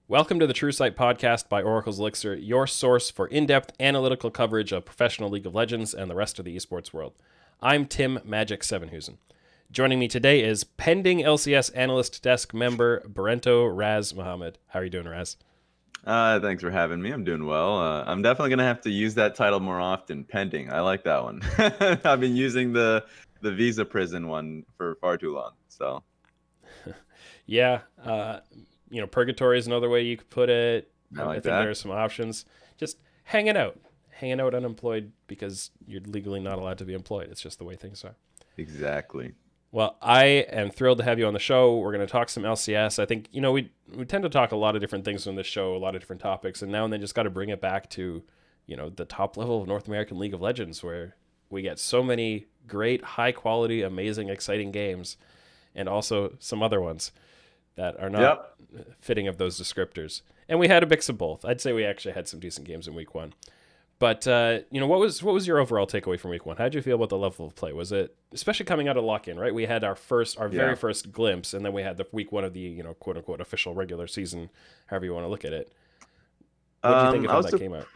Welcome to the True Sight podcast by Oracle's Elixir, your source for in-depth analytical coverage of professional League of Legends and the rest of the esports world. I'm Tim Magic Sevenhusen. Joining me today is pending LCS Analyst Desk member Barento Mohammed. How are you doing, Raz? Thanks for having me. I'm doing well. I'm definitely gonna have to use that title more often. Pending. I like that one. I've been using the visa prison one for far too long. So Yeah, purgatory is another way you could put it. I I like think there that. are some options. Just hanging out unemployed because you're legally not allowed to be employed. It's just the way things are. Exactly. Well, I am thrilled to have you on the show. We're going to talk some LCS. I think, we tend to talk a lot of different things on this show, a lot of different topics, and now and then just got to bring it back to, the top level of North American League of Legends, where we get so many great, high quality, amazing, exciting games, and also some other ones that are not Yep. fitting of those descriptors. And we had a mix of both. I'd say we actually had some decent games in week one. But what was your overall takeaway from week one? How did you feel about the level of play? Was it, especially coming out of lock-in, right? We had our very Yeah. first glimpse, and then we had the week one of the quote unquote official regular season, however you want to look at it. What did you think of I how was that came out?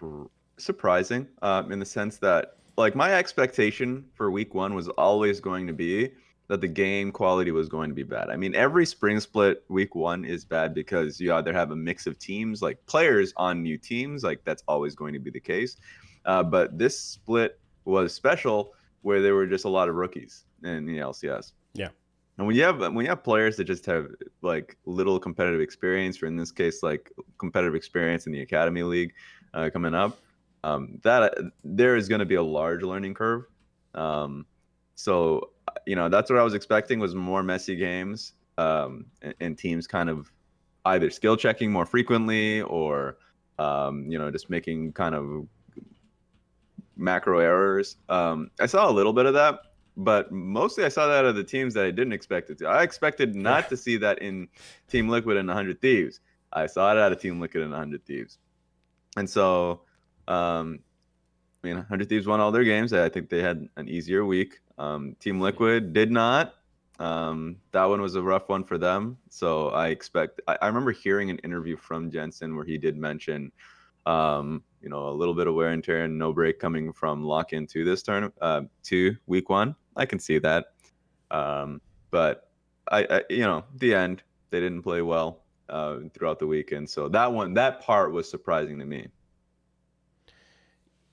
surprising in the sense that like my expectation for week one was always going to be that the game quality was going to be bad. I mean, every spring split week one is bad because you either have a mix of teams, like players on new teams, like that's always going to be the case. But this split was special where there were just a lot of rookies in the LCS. Yeah, And when you have players that just have like little competitive experience, or in this case, like competitive experience in the Academy League coming up, that there is going to be a large learning curve. Um, so that's what I was expecting was more messy games, and teams kind of either skill checking more frequently or just making kind of macro errors. I saw a little bit of that, but mostly I saw that of the teams that I didn't expect it to. I expected yeah, not to see that in Team Liquid and 100 Thieves. I saw it out of Team Liquid and 100 Thieves. And so, I mean, 100 Thieves won all their games. I think they had an easier week. Team Liquid did not. That one was a rough one for them. So I remember hearing an interview from Jensen where he did mention a little bit of wear and tear and no break coming from lock into this turn to week one. I can see that. But the end, they didn't play well throughout the weekend. So that part was surprising to me.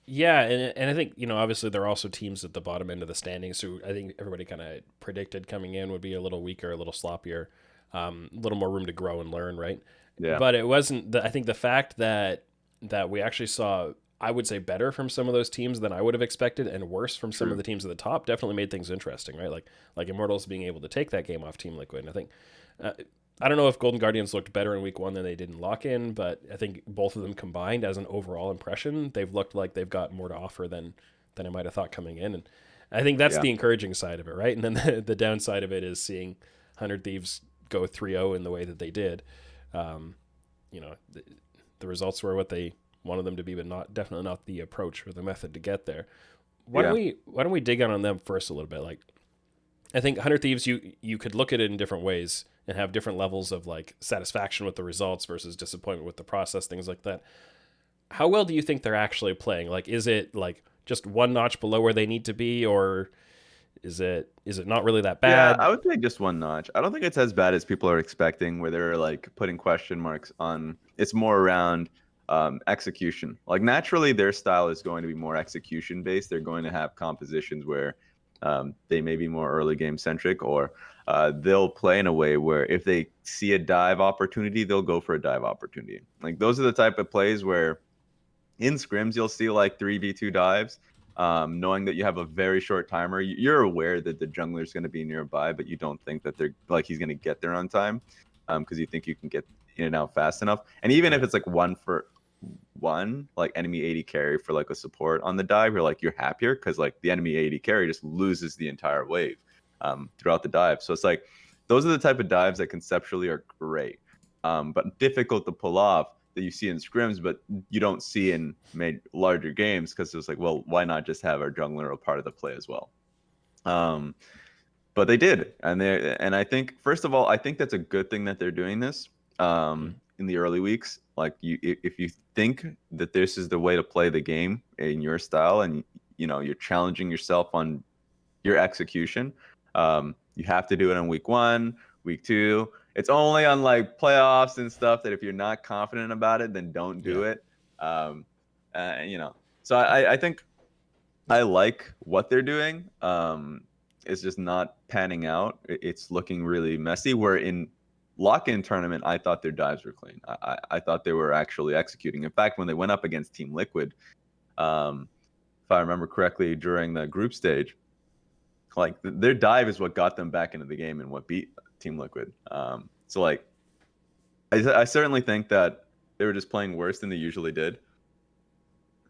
yeah, and I think obviously there are also teams at the bottom end of the standings who I think everybody kind of predicted coming in would be a little weaker, a little sloppier, a little more room to grow and learn, right? Yeah, But it wasn't. I think the fact that we actually saw, I would say, better from some of those teams than I would have expected, and worse from some of true. the teams at the top, definitely made things interesting, right? Like Immortals being able to take that game off Team Liquid. And I think I don't know if Golden Guardians looked better in week one than they did in lock in, but I think both of them combined as an overall impression, they've looked like they've got more to offer than I might have thought coming in. And I think that's Yeah, the encouraging side of it, right? And then the downside of it is seeing 100 Thieves go 3-0 in the way that they did. Um, the results were what they wanted them to be, but definitely not the approach or the method to get there. Why don't yeah, we dig in on them first a little bit? Like, I think 100 Thieves, you could look at it in different ways and have different levels of like satisfaction with the results versus disappointment with the process, things like that. How well do you think they're actually playing? Like, is it like just one notch below where they need to be, or is it not really that yeah. bad? I would say just one notch. I don't think it's as bad as people are expecting, where they're like putting question marks on. It's more around execution. Like naturally, their style is going to be more execution based. They're going to have compositions where they may be more early game centric, or they'll play in a way where if they see a dive opportunity, they'll go for a dive opportunity. Like those are the type of plays where in scrims you'll see like 3v2 dives, knowing that you have a very short timer. You're aware that the jungler is going to be nearby, but you don't think that they're like he's going to get there on time, because you think you can get in and out fast enough. And even if Yeah, it's like one for one, like enemy 80 carry for like a support on the dive, you're happier because like the enemy 80 carry just loses the entire wave throughout the dive. So it's like those are the type of dives that conceptually are great, but difficult to pull off, that you see in scrims, but you don't see in larger games, because it's like, well, why not just have our jungler a part of the play as well? Um, but they did, and I think first of all, I think that's a good thing that they're doing this. in the early weeks. Like if you think that this is the way to play the game in your style, and you're challenging yourself on your execution, you have to do it in week 1, week 2. It's only on like playoffs and stuff that if you're not confident about it, then don't do it. So I think I like what they're doing. It's just not panning out. It's looking really messy. Where in lock-in tournament, I thought their dives were clean. I thought they were actually executing. In fact, when they went up against Team Liquid, if I remember correctly, during the group stage, like their dive is what got them back into the game and what beat Team Liquid. So like, I certainly think that they were just playing worse than they usually did.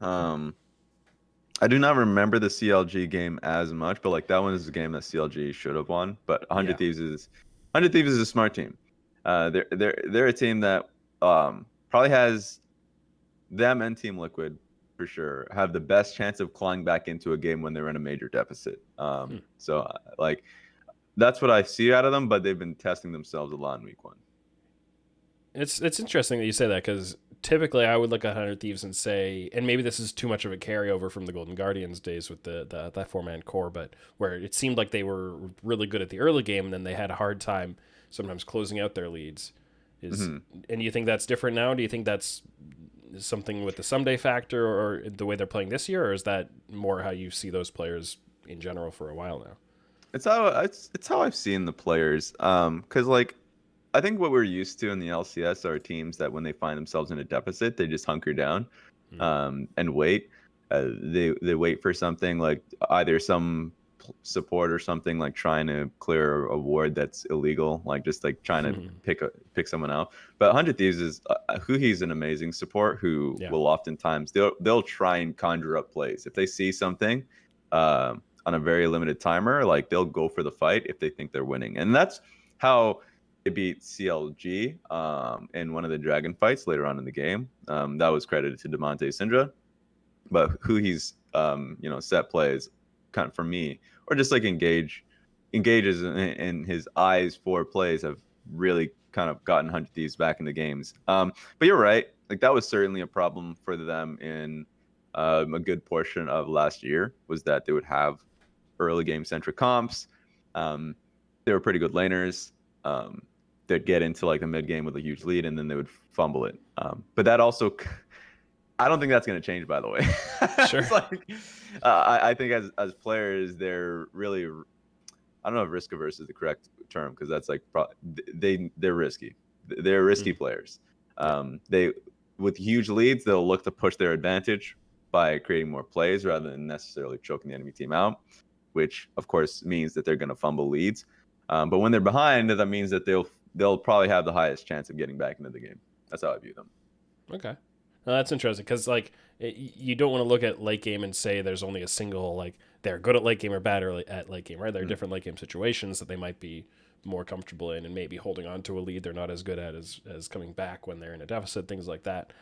I do not remember the CLG game as much, but like that one is a game that CLG should have won. But 100 Thieves is a smart team. They're a team that probably has them and Team Liquid for sure have the best chance of clawing back into a game when they're in a major deficit. So like that's what I see out of them, but they've been testing themselves a lot in week 1. It's interesting that you say that, because typically I would look at 100 Thieves and say, and maybe this is too much of a carryover from the Golden Guardians days with that 4-man core, but where it seemed like they were really good at the early game and then they had a hard time sometimes closing out their leads. And do you think that's different now? Do you think that's something with the someday factor or the way they're playing this year, or is that more how you see those players in general for a while now? It's how I've seen the players. Because like, I think what we're used to in the LCS are teams that when they find themselves in a deficit, they just hunker down and wait. They wait for something, like either some support or something, like trying to clear a ward that's illegal, like just like trying to pick someone out. But 100 Thieves is he's an amazing support who will oftentimes they'll try and conjure up plays if they see something on a very limited timer. Like they'll go for the fight if they think they're winning, and that's how they beat CLG in one of the dragon fights later on in the game. That was credited to Demonte Syndra, but he's set plays kind of for me, or just like engages in his eyes for plays have really kind of gotten 100 Thieves back in the games. But you're right, like that was certainly a problem for them in a good portion of last year, was that they would have early game centric comps. They were pretty good laners. They'd get into like the mid game with a huge lead and then they would fumble it. But that also, I don't think that's going to change, by the way. Sure. Like, I think as players, they're really, I don't know if risk averse is the correct term, because that's like they're risky. They're risky players. They, with huge leads, they'll look to push their advantage by creating more plays rather than necessarily choking the enemy team out, which of course means that they're going to fumble leads. But when they're behind, that means that they'll probably have the highest chance of getting back into the game. That's how I view them. Okay. No, that's interesting, because like you don't want to look at late game and say there's only a single, like they're good at late game or bad at late game, right? There are different late game situations that they might be more comfortable in, and maybe holding on to a lead they're not as good at as coming back when they're in a deficit, things like that.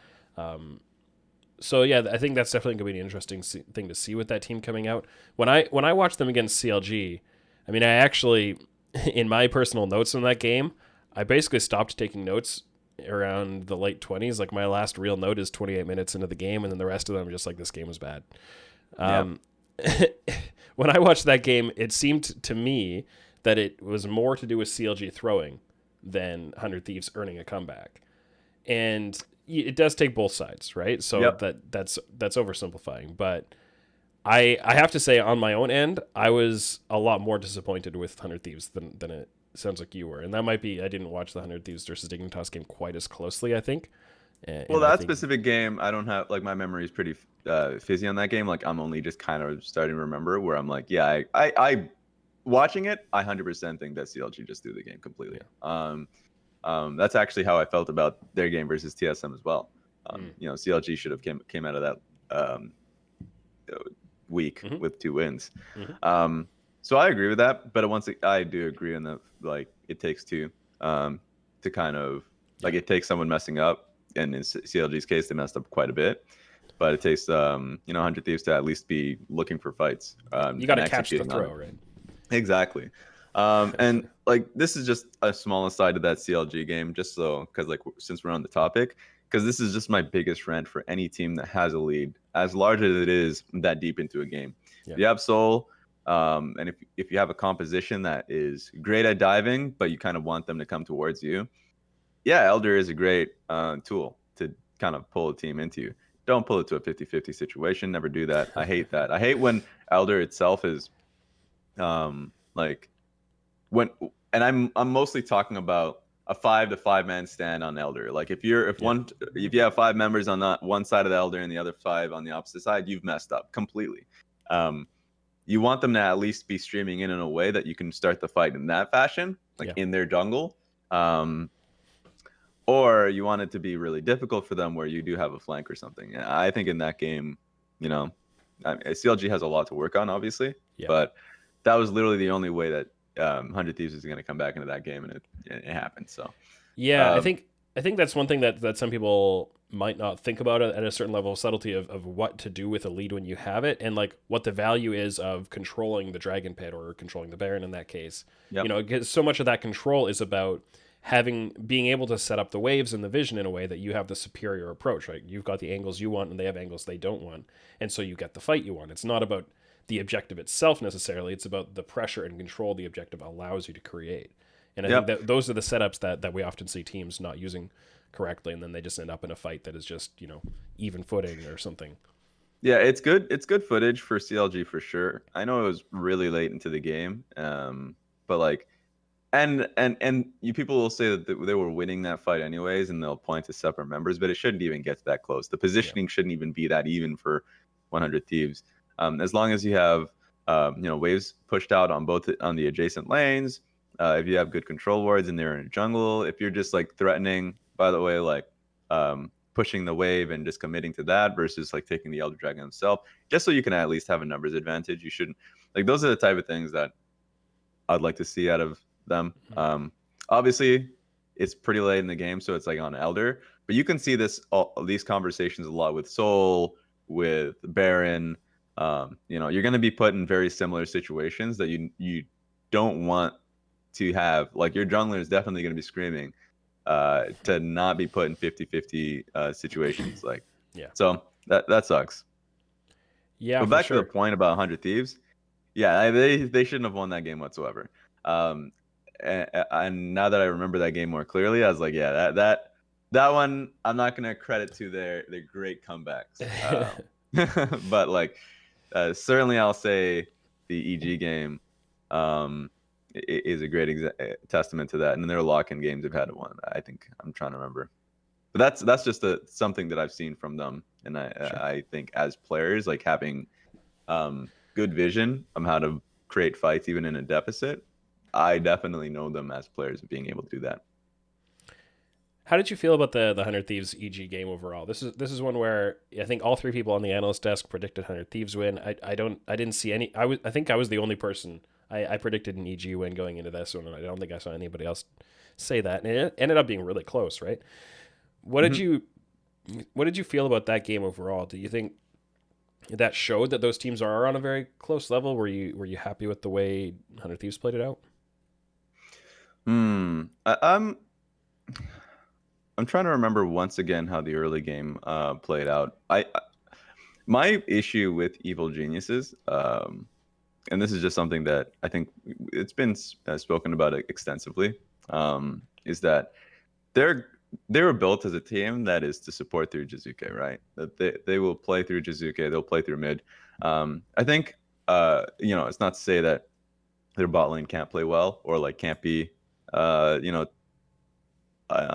So yeah, I think that's definitely going to be an interesting thing to see with that team coming out. When I watched them against CLG, I mean, I actually, in my personal notes in that game, I basically stopped taking notes around the late 20s. Like my last real note is 28 minutes into the game, and then the rest of them are just like, this game was bad. When I watched that game, it seemed to me that it was more to do with CLG throwing than 100 Thieves earning a comeback. And it does take both sides, right? So that's oversimplifying. But I have to say, on my own end, I was a lot more disappointed with 100 Thieves than it sounds like you were. And that might be, I didn't watch the 100 Thieves versus Dignitas game quite as closely, I think. Well, that specific game, I don't have, like, my memory is pretty fizzy on that game. Like, I'm only just kind of starting to remember, where I'm like, yeah, I watching it, I 100% think that CLG just threw the game completely. Yeah. That's actually how I felt about their game versus TSM as well. CLG should have came out of that week with 2 wins. So I agree with that, but I do agree on that. Like, it takes two to kind of, like, it takes someone messing up, and in CLG's case, they messed up quite a bit. But it takes 100 Thieves to at least be looking for fights. You got to catch the throw, right? Exactly. And like this is just a small aside to that CLG game, just so because like since we're on the topic, because this is just my biggest rant for any team that has a lead, as large as it is, that deep into a game. Yeah. You have Soul, and if you have a composition that is great at diving, but you kind of want them to come towards you, yeah, Elder is a great tool to kind of pull a team into you. Don't pull it to a 50-50 situation. Never do that. I hate that. I hate when Elder itself is like when, and I'm mostly talking about a 5-5 man stand on Elder. Like if you have 5 members on that one side of the Elder and the other 5 on the opposite side, you've messed up completely. You want them to at least be streaming in a way that you can start the fight in that fashion, like in their jungle. Or you want it to be really difficult for them where you do have a flank or something. And I think in that game, CLG has a lot to work on, obviously, but that was literally the only way that 100 Thieves is going to come back into that game, and it happened. So I think that's one thing that some people might not think about at a certain level of subtlety of what to do with a lead when you have it, and like what the value is of controlling the Dragon Pit or controlling the Baron in that case. Because so much of that control is about being able to set up the waves and the vision in a way that you have the superior approach, right? You've got the angles you want and they have angles they don't want. And so you get the fight you want. It's not about the objective itself necessarily. It's about the pressure and control the objective allows you to create. And I think that those are the setups that we often see teams not using correctly. And then they just end up in a fight that is just, even footing or something. Yeah, it's good. It's good footage for CLG for sure. I know it was really late into the game. But like, And you people will say that they were winning that fight anyways, and they'll point to separate members, but it shouldn't even get to that close. The positioning shouldn't even be that even for 100 Thieves. As long as you have waves pushed out on the adjacent lanes, if you have good control wards and they're in a jungle, if you're just like threatening, by the way, like pushing the wave and just committing to that versus like taking the Elder Dragon himself, just so you can at least have a numbers advantage. You shouldn't, like, those are the type of things that I'd like to see out of them. Obviously it's pretty late in the game, so it's like on Elder, but you can see these conversations a lot with Soul, with Baron. You're going to be put in very similar situations that you don't want to have. Like your jungler is definitely going to be screaming to not be put in 50-50 situations. So that sucks. But back to the point about 100 Thieves, they shouldn't have won that game whatsoever. And now that I remember that game more clearly, I was like, that one I'm not gonna credit to their great comebacks. But like certainly I'll say the EG game is a great testament to that, and their lock-in games they've had one. I think I'm trying to remember, but that's just something that I've seen from them, and I think as players, like having good vision on how to create fights even in a deficit. I definitely know them as players of being able to do that. How did you feel about the 100 Thieves EG game overall? This is one where I think all 3 people on the analyst desk predicted 100 Thieves win. I didn't see any. I think I was the only person. I predicted an EG win going into this one, and I don't think I saw anybody else say that. And it ended up being really close, right? What did you feel about that game overall? Do you think that showed that those teams are on a very close level? Were you happy with the way 100 Thieves played it out? I'm trying to remember once again how the early game played out. My issue with Evil Geniuses, and this is just something that I think it's been spoken about extensively, is that they were built as a team that is to support through Jizuke, right? That they will play through Jizuke, they'll play through mid. I think it's not to say that their bot lane can't play well or like can't be on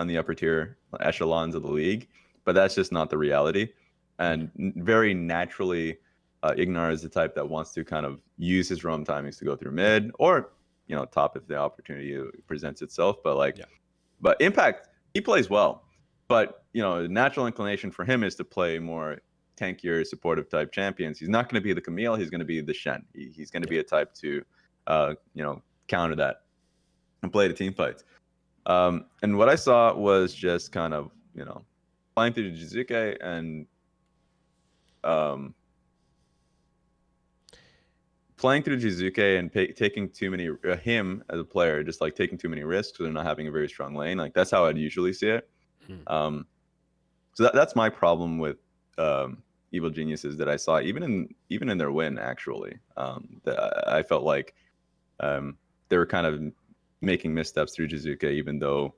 the upper tier echelons of the league, but that's just not the reality. And very naturally, Ignar is the type that wants to kind of use his roam timings to go through mid or top if the opportunity presents itself. But but Impact, he plays well, but natural inclination for him is to play more tankier, supportive type champions. He's not going to be the Camille. He's going to be the Shen. He's going to be a type to counter that and play the team fights. And what I saw was just kind of, playing through Jizuke and playing through Jizuke and taking too many him as a player, just like taking too many risks or not having a very strong lane. Like that's how I'd usually see it. So that's my problem with Evil Geniuses that I saw even in their win actually. I felt like they were kind of making missteps through Jizuka, even though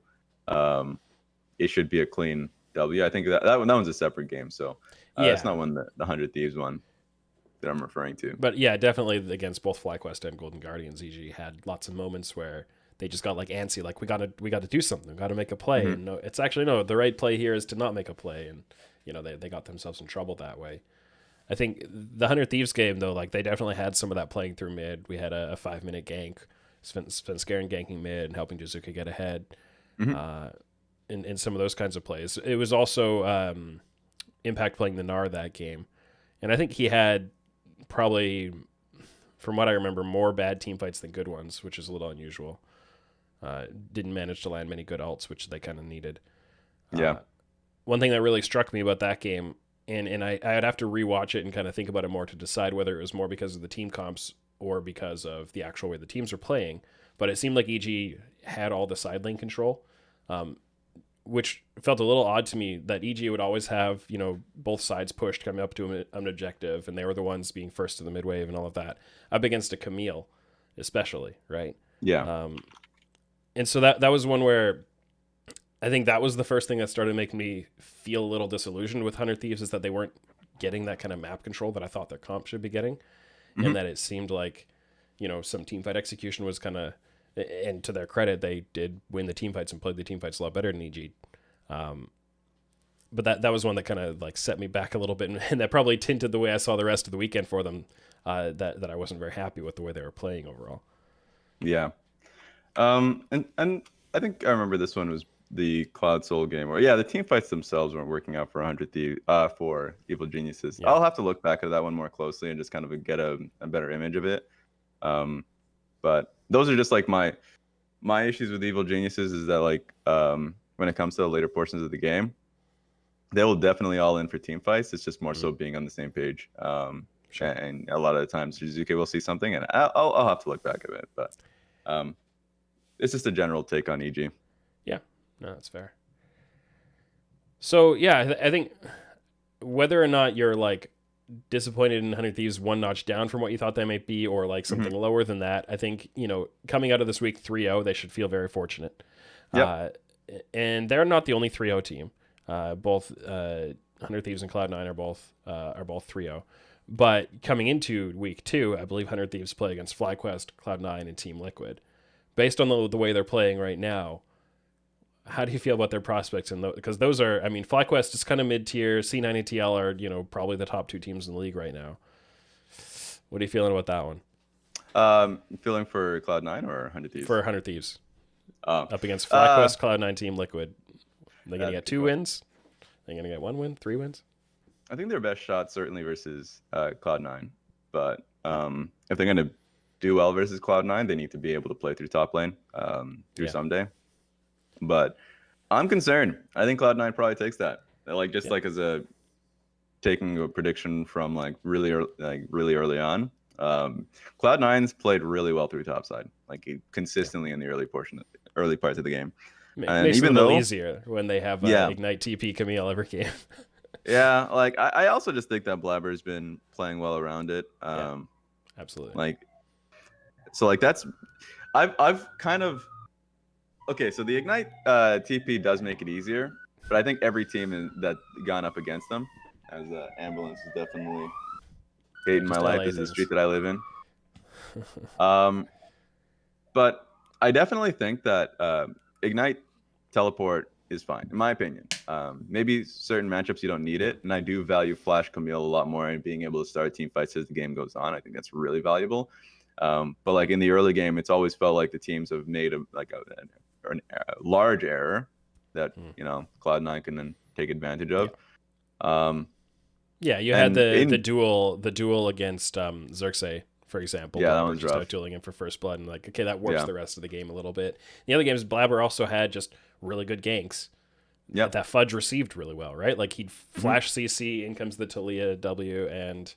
it should be a clean W. I think that one's a separate game, so it's not one the 100 Thieves one that I'm referring to. But yeah, definitely against both FlyQuest and Golden Guardians, EG had lots of moments where they just got like antsy, like we got to do something, we got to make a play. And no, it's actually no, the right play here is to not make a play, and you know they got themselves in trouble that way. I think the 100 Thieves game though, like they definitely had some of that playing through mid. We had a 5-minute gank, Svenskeren ganking mid and helping Jizuka get ahead. In some of those kinds of plays. It was also Impact playing the Gnar that game. And I think he had probably, from what I remember, more bad team fights than good ones, which is a little unusual. Didn't manage to land many good ults, which they kind of needed. One thing that really struck me about that game, and I'd have to rewatch it and kind of think about it more to decide whether it was more because of the team comps or because of the actual way the teams were playing, but it seemed like EG had all the side lane control. Which felt a little odd to me that EG would always have, you know, both sides pushed coming up to an objective, and they were the ones being first to the mid wave and all of that, up against a Camille, especially, right? Yeah. And so that was one where I think that was the first thing that started making me feel a little disillusioned with 100 Thieves, is that they weren't getting that kind of map control that I thought their comp should be getting, and that it seemed like, you know, some teamfight execution was kind of, and to their credit, they did win the team fights and played the team fights a lot better than EG. But that was one that kind of like set me back a little bit, and that probably tinted the way I saw the rest of the weekend for them. That I wasn't very happy with the way they were playing overall. Yeah. And I think I remember this one was the Cloud Soul game, where the team fights themselves weren't working out for 100 Thieves, for Evil Geniuses. Yeah. I'll have to look back at that one more closely and just kind of get a better image of it. But those are just like my issues with Evil Geniuses, is that like when it comes to the later portions of the game, they will definitely all in for team fights. It's just more so being on the same page. Sure. And a lot of the times Jizuke will see something, and I'll have to look back at it. But it's just a general take on EG. Yeah, no, that's fair. So yeah, I think whether or not you're like disappointed in 100 Thieves one notch down from what you thought they might be, or like something lower than that, I think, you know, coming out of this week 3-0, they should feel very fortunate. Yep. And they're not the only 3-0 team. Both 100 Thieves and Cloud9 are both 3-0. But coming into week 2, I believe 100 Thieves play against FlyQuest, Cloud9, and Team Liquid. Based on the way they're playing right now, how do you feel about their prospects? Because those are, I mean, FlyQuest is kind of mid-tier. C9 and TL are, you know, probably the top 2 teams in the league right now. What are you feeling about that one? Feeling for Cloud9 or 100 Thieves? For 100 Thieves. Up against FlyQuest, Cloud9, Team Liquid. They're going to get 2 wins? They're going to get 1 win, 3 wins? I think their best shot certainly versus Cloud9. But if they're going to do well versus Cloud9, they need to be able to play through top lane someday. But I'm concerned. I think Cloud9 probably takes that. Like like as a taking a prediction from like really early on. Cloud9's played really well through topside, like consistently in the early parts of the game. And makes even it a little easier when they have Ignite TP Camille every game. Yeah, like I also just think that Blaber's been playing well around it. Absolutely. Like, so like that's I've kind of. Okay, so the Ignite TP does make it easier, but I think every team that gone up against them, as Ambulance is definitely hating my life, is the street that I live in. But I definitely think that Ignite teleport is fine, in my opinion. Maybe certain matchups you don't need it, and I do value Flash Camille a lot more, and being able to start team fights as the game goes on. I think that's really valuable. But like in the early game, it's always felt like the teams have made a large error that you know Cloud9 can then take advantage of. You had the duel against Xerxes, for example. Yeah, that one's rough. Just dueling him for first blood, and like, okay, that works the rest of the game a little bit. The other games, Blaber also had just really good ganks. Yeah, that Fudge received really well, right? Like he'd flash CC, in comes the Talia W, and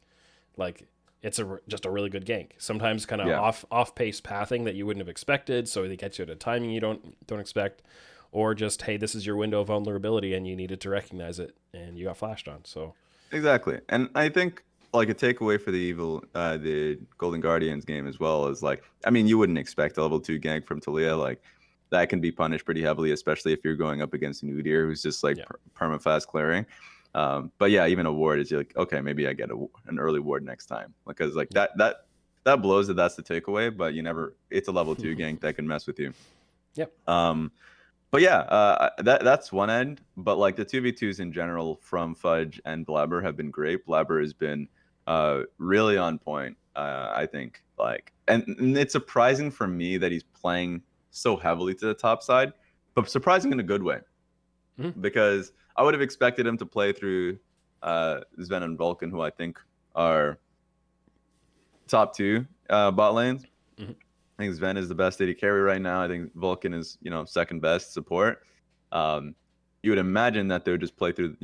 like it's just a really good gank. Sometimes kind of Yeah. off pace pathing that you wouldn't have expected, so they get you at a timing you don't expect, or just, hey, this is your window of vulnerability and you needed to recognize it and you got flashed on. So Exactly. And I think like a takeaway for the Golden Guardians game as well is like, I mean, you wouldn't expect a level 2 gank from Talia. Like that can be punished pretty heavily, especially if you're going up against an Udyr who's just like perma-fast clearing. But yeah, even a ward is like, okay, maybe I get an early ward next time, because like that blows that's the takeaway, but it's a level 2 gank that can mess with you. Yep. But yeah, that's one end. But like the 2v2s in general from Fudge and Blaber have been great. Blaber has been really on point, I think. Like, and it's surprising for me that he's playing so heavily to the top side, but surprising in a good way. Because I would have expected him to play through Sven and Vulcan, who I think are top 2 bot lanes. I think Sven is the best AD carry right now. I think Vulcan is, second best support. You would imagine that they would just play through,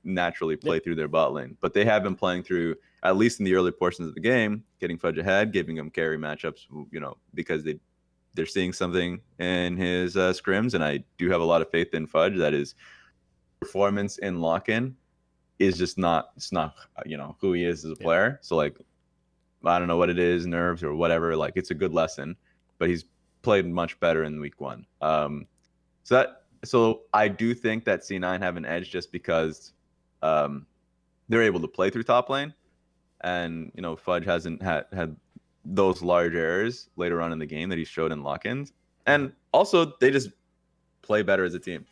naturally play through their bot lane. But they have been playing through, at least in the early portions of the game, getting Fudge ahead, giving him carry matchups, because they're seeing something in his scrims. And I do have a lot of faith in Fudge that his performance in lock-in is just not who he is as a player. So like, I don't know what it is, nerves or whatever. Like it's a good lesson, but he's played much better in week 1. So I do think that C9 have an edge just because they're able to play through top lane, and Fudge hasn't had those large errors later on in the game that he showed in lock-ins, and also they just play better as a team.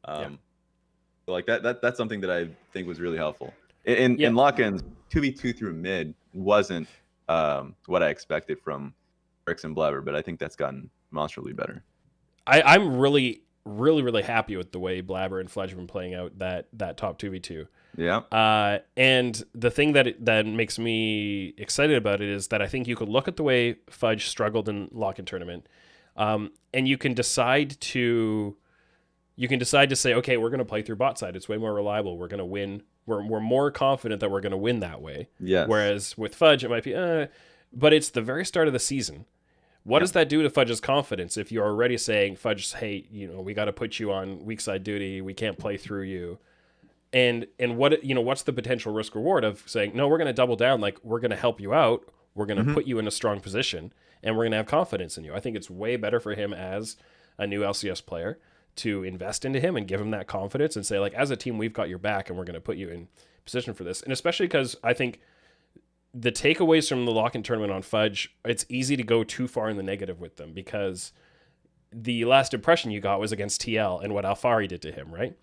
So like that's something that I think was really helpful in lock-ins. 2v2 through mid wasn't what I expected from Perkz and Blaber, but I think that's gotten monstrally better. I'm really, really, really happy with the way Blaber and Fudge have been playing out that top 2v2. Yeah. And the thing that makes me excited about it is that I think you could look at the way Fudge struggled in lock-in tournament, and you can decide to say, okay, we're going to play through bot side. It's way more reliable. We're going to win. We're more confident that we're going to win that way. Yes. Whereas with Fudge, it might be, but it's the very start of the season. What does that do to Fudge's confidence if you're already saying, Fudge, hey, we got to put you on weak side duty. We can't play through you. And what's the potential risk reward of saying, no, we're going to double down. Like, we're going to help you out. We're going to put you in a strong position, and we're going to have confidence in you. I think it's way better for him as a new LCS player to invest into him and give him that confidence and say, like, as a team, we've got your back and we're going to put you in position for this. And especially because I think the takeaways from the lock-in tournament on Fudge, it's easy to go too far in the negative with them because the last impression you got was against TL and what Alfari did to him, right?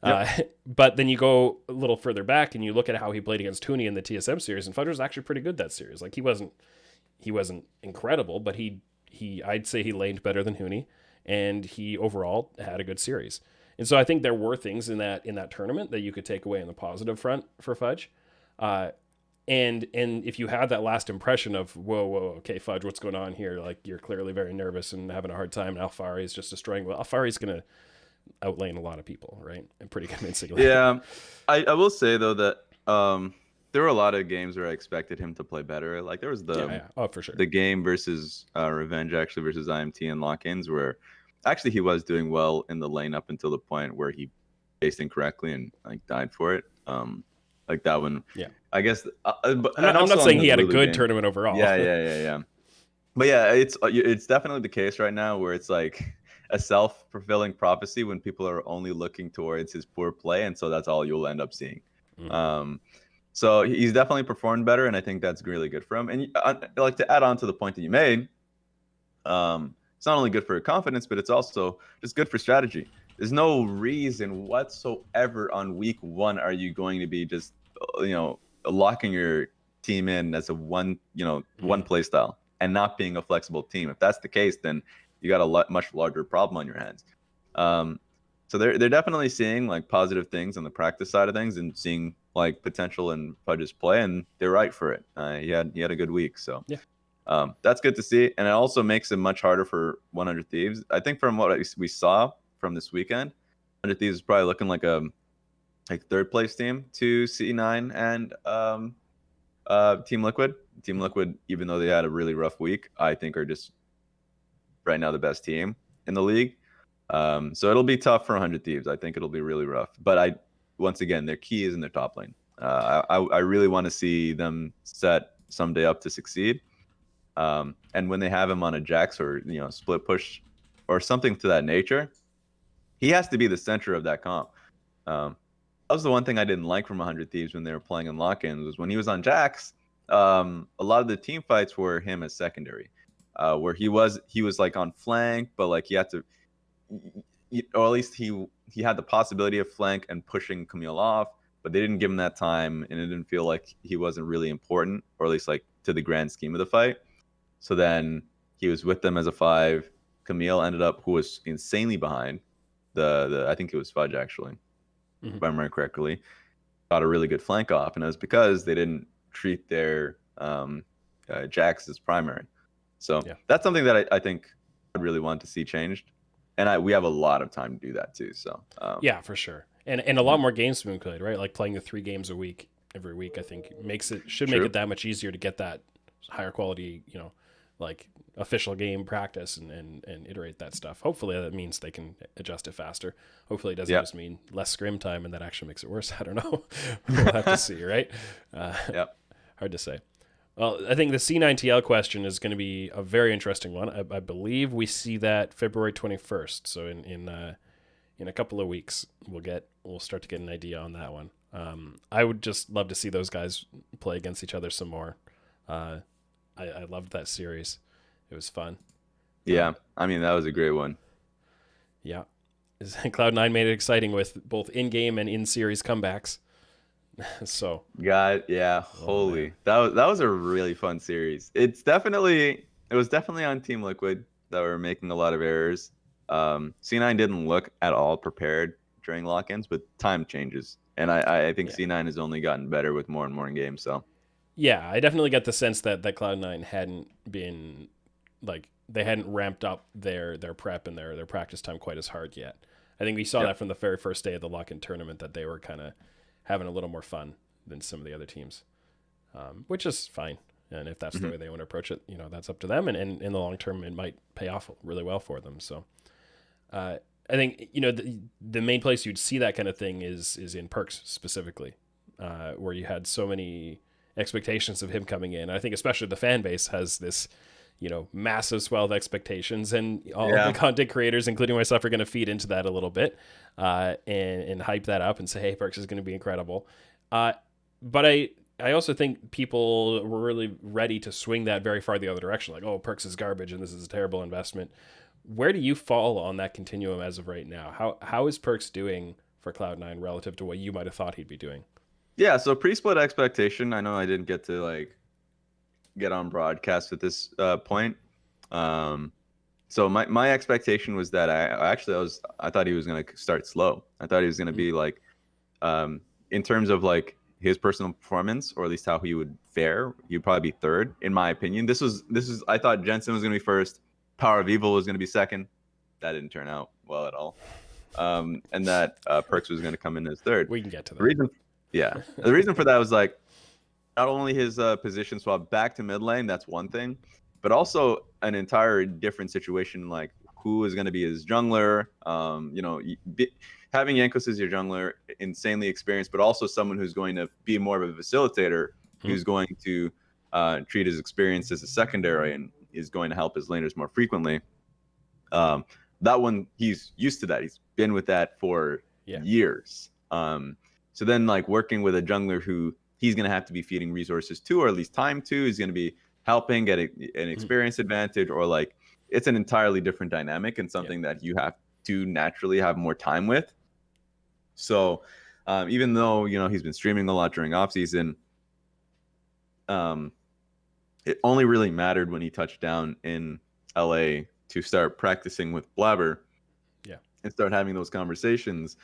Yep. But then you go a little further back and you look at how he played against Tooney in the TSM series, and Fudge was actually pretty good that series. Like, he wasn't incredible, but I'd say he laned better than Hooney, and he overall had a good series. And so I think there were things in that tournament that you could take away in the positive front for Fudge. And if you had that last impression of, whoa, okay, Fudge, what's going on here? Like, you're clearly very nervous and having a hard time, and Alfari is just destroying. Well, Alfari's going to outlane a lot of people, right? And pretty convincingly. Yeah. I will say, though, that there were a lot of games where I expected him to play better. Like, there was Oh, for sure. The game versus Revenge, actually, versus IMT and lock-ins, where actually he was doing well in the lane up until the point where he faced incorrectly and like died for it. Like that one. Yeah. I guess. I'm not saying he had a good tournament overall. Yeah. But yeah, it's definitely the case right now where it's like a self-fulfilling prophecy when people are only looking towards his poor play, and so that's all you'll end up seeing. So he's definitely performed better, and I think that's really good for him. And like, to add on to the point that you made, it's not only good for confidence, but it's also just good for strategy. There's no reason whatsoever on week 1 are you going to be just locking your team in as a one play style and not being a flexible team. If that's the case, then you got a much larger problem on your hands. So they're definitely seeing like positive things on the practice side of things and seeing like potential in Fudge's play, and they're right for it. He had a good week, so yeah. That's good to see, and it also makes it much harder for 100 Thieves. I think from what we saw from this weekend, 100 Thieves is probably looking like a third place team to C9 and Team Liquid, Team Liquid, even though they had a really rough week, I think are just right now the best team in the league. So it'll be tough for 100 Thieves. I think it'll be really rough. But once again, their key is in their top lane. I really want to see them set someday up to succeed. And when they have him on a Jax or split push or something to that nature, he has to be the center of that comp. That was the one thing I didn't like from 100 Thieves when they were playing in lock-ins, was when he was on Jax, a lot of the team fights were him as secondary, where he was like on flank, but like he had to, or at least he had the possibility of flank and pushing Camille off, but they didn't give him that time, and it didn't feel like he wasn't really important, or at least like to the grand scheme of the fight. So then he was with them as a 5. Camille ended up, who was insanely behind the I think it was Fudge actually, if I remember correctly, got a really good flank off, and it was because they didn't treat their Jax as primary. So that's something that I think I'd really want to see changed, and we have a lot of time to do that too. So yeah, for sure, and a lot more games to be played, right? Like playing the 3 games a week every week, I think should make it that much easier to get that higher quality, like official game practice and iterate that stuff. Hopefully that means they can adjust it faster. Hopefully it doesn't just mean less scrim time and that actually makes it worse. I don't know. We'll have to see, right? Hard to say. Well, I think the C9TL question is going to be a very interesting one. I believe we see that February 21st. So in a couple of weeks, we'll start to get an idea on that one. I would just love to see those guys play against each other some more. I loved that series. It was fun. Yeah, I mean, that was a great one. Yeah. Cloud9 made it exciting with both in-game and in-series comebacks. So. God, yeah, holy. That was a really fun series. It was definitely on Team Liquid that were making a lot of errors. C9 didn't look at all prepared during lock-ins, but time changes. And I think C9 has only gotten better with more and more in games, so. Yeah, I definitely get the sense that Cloud9 hadn't been, like, they hadn't ramped up their prep and their practice time quite as hard yet. I think we saw that from the very first day of the lock-in tournament, that they were kind of having a little more fun than some of the other teams, which is fine. And if that's the way they want to approach it, that's up to them. And in the long term, it might pay off really well for them. So I think, the main place you'd see that kind of thing is in Perkz specifically, where you had so many expectations of him coming in. I think especially the fan base has this, massive swell of expectations, and all the content creators, including myself, are going to feed into that a little bit, and hype that up and say, hey, Perkz is going to be incredible. But I also think people were really ready to swing that very far the other direction. Like, oh, Perkz is garbage and this is a terrible investment. Where do you fall on that continuum as of right now? How is Perkz doing for Cloud9 relative to what you might have thought he'd be doing? Yeah, so pre-split expectation, I know I didn't get to get on broadcast at this point. So my expectation was that I thought he was going to start slow. I thought he was going to be in terms of his personal performance, or at least how he would fare, he'd probably be third, in my opinion. This was I thought Jensen was going to be first, Power of Evil was going to be second. That didn't turn out well at all. And that Perkz was going to come in as third. We can get to that. The reason for that was not only his position swap back to mid lane, that's one thing, but also an entire different situation, like who is going to be his jungler. Having Jankos as your jungler, insanely experienced, but also someone who's going to be more of a facilitator, who's going to treat his experience as a secondary and is going to help his laners more frequently. That one, he's used to that. He's been with that for years. So then working with a jungler who he's going to have to be feeding resources to, or at least time to, he's going to be helping get an experience advantage, or it's an entirely different dynamic and something that you have to naturally have more time with. So even though, he's been streaming a lot during off season, it only really mattered when he touched down in LA to start practicing with Blaber and start having those conversations.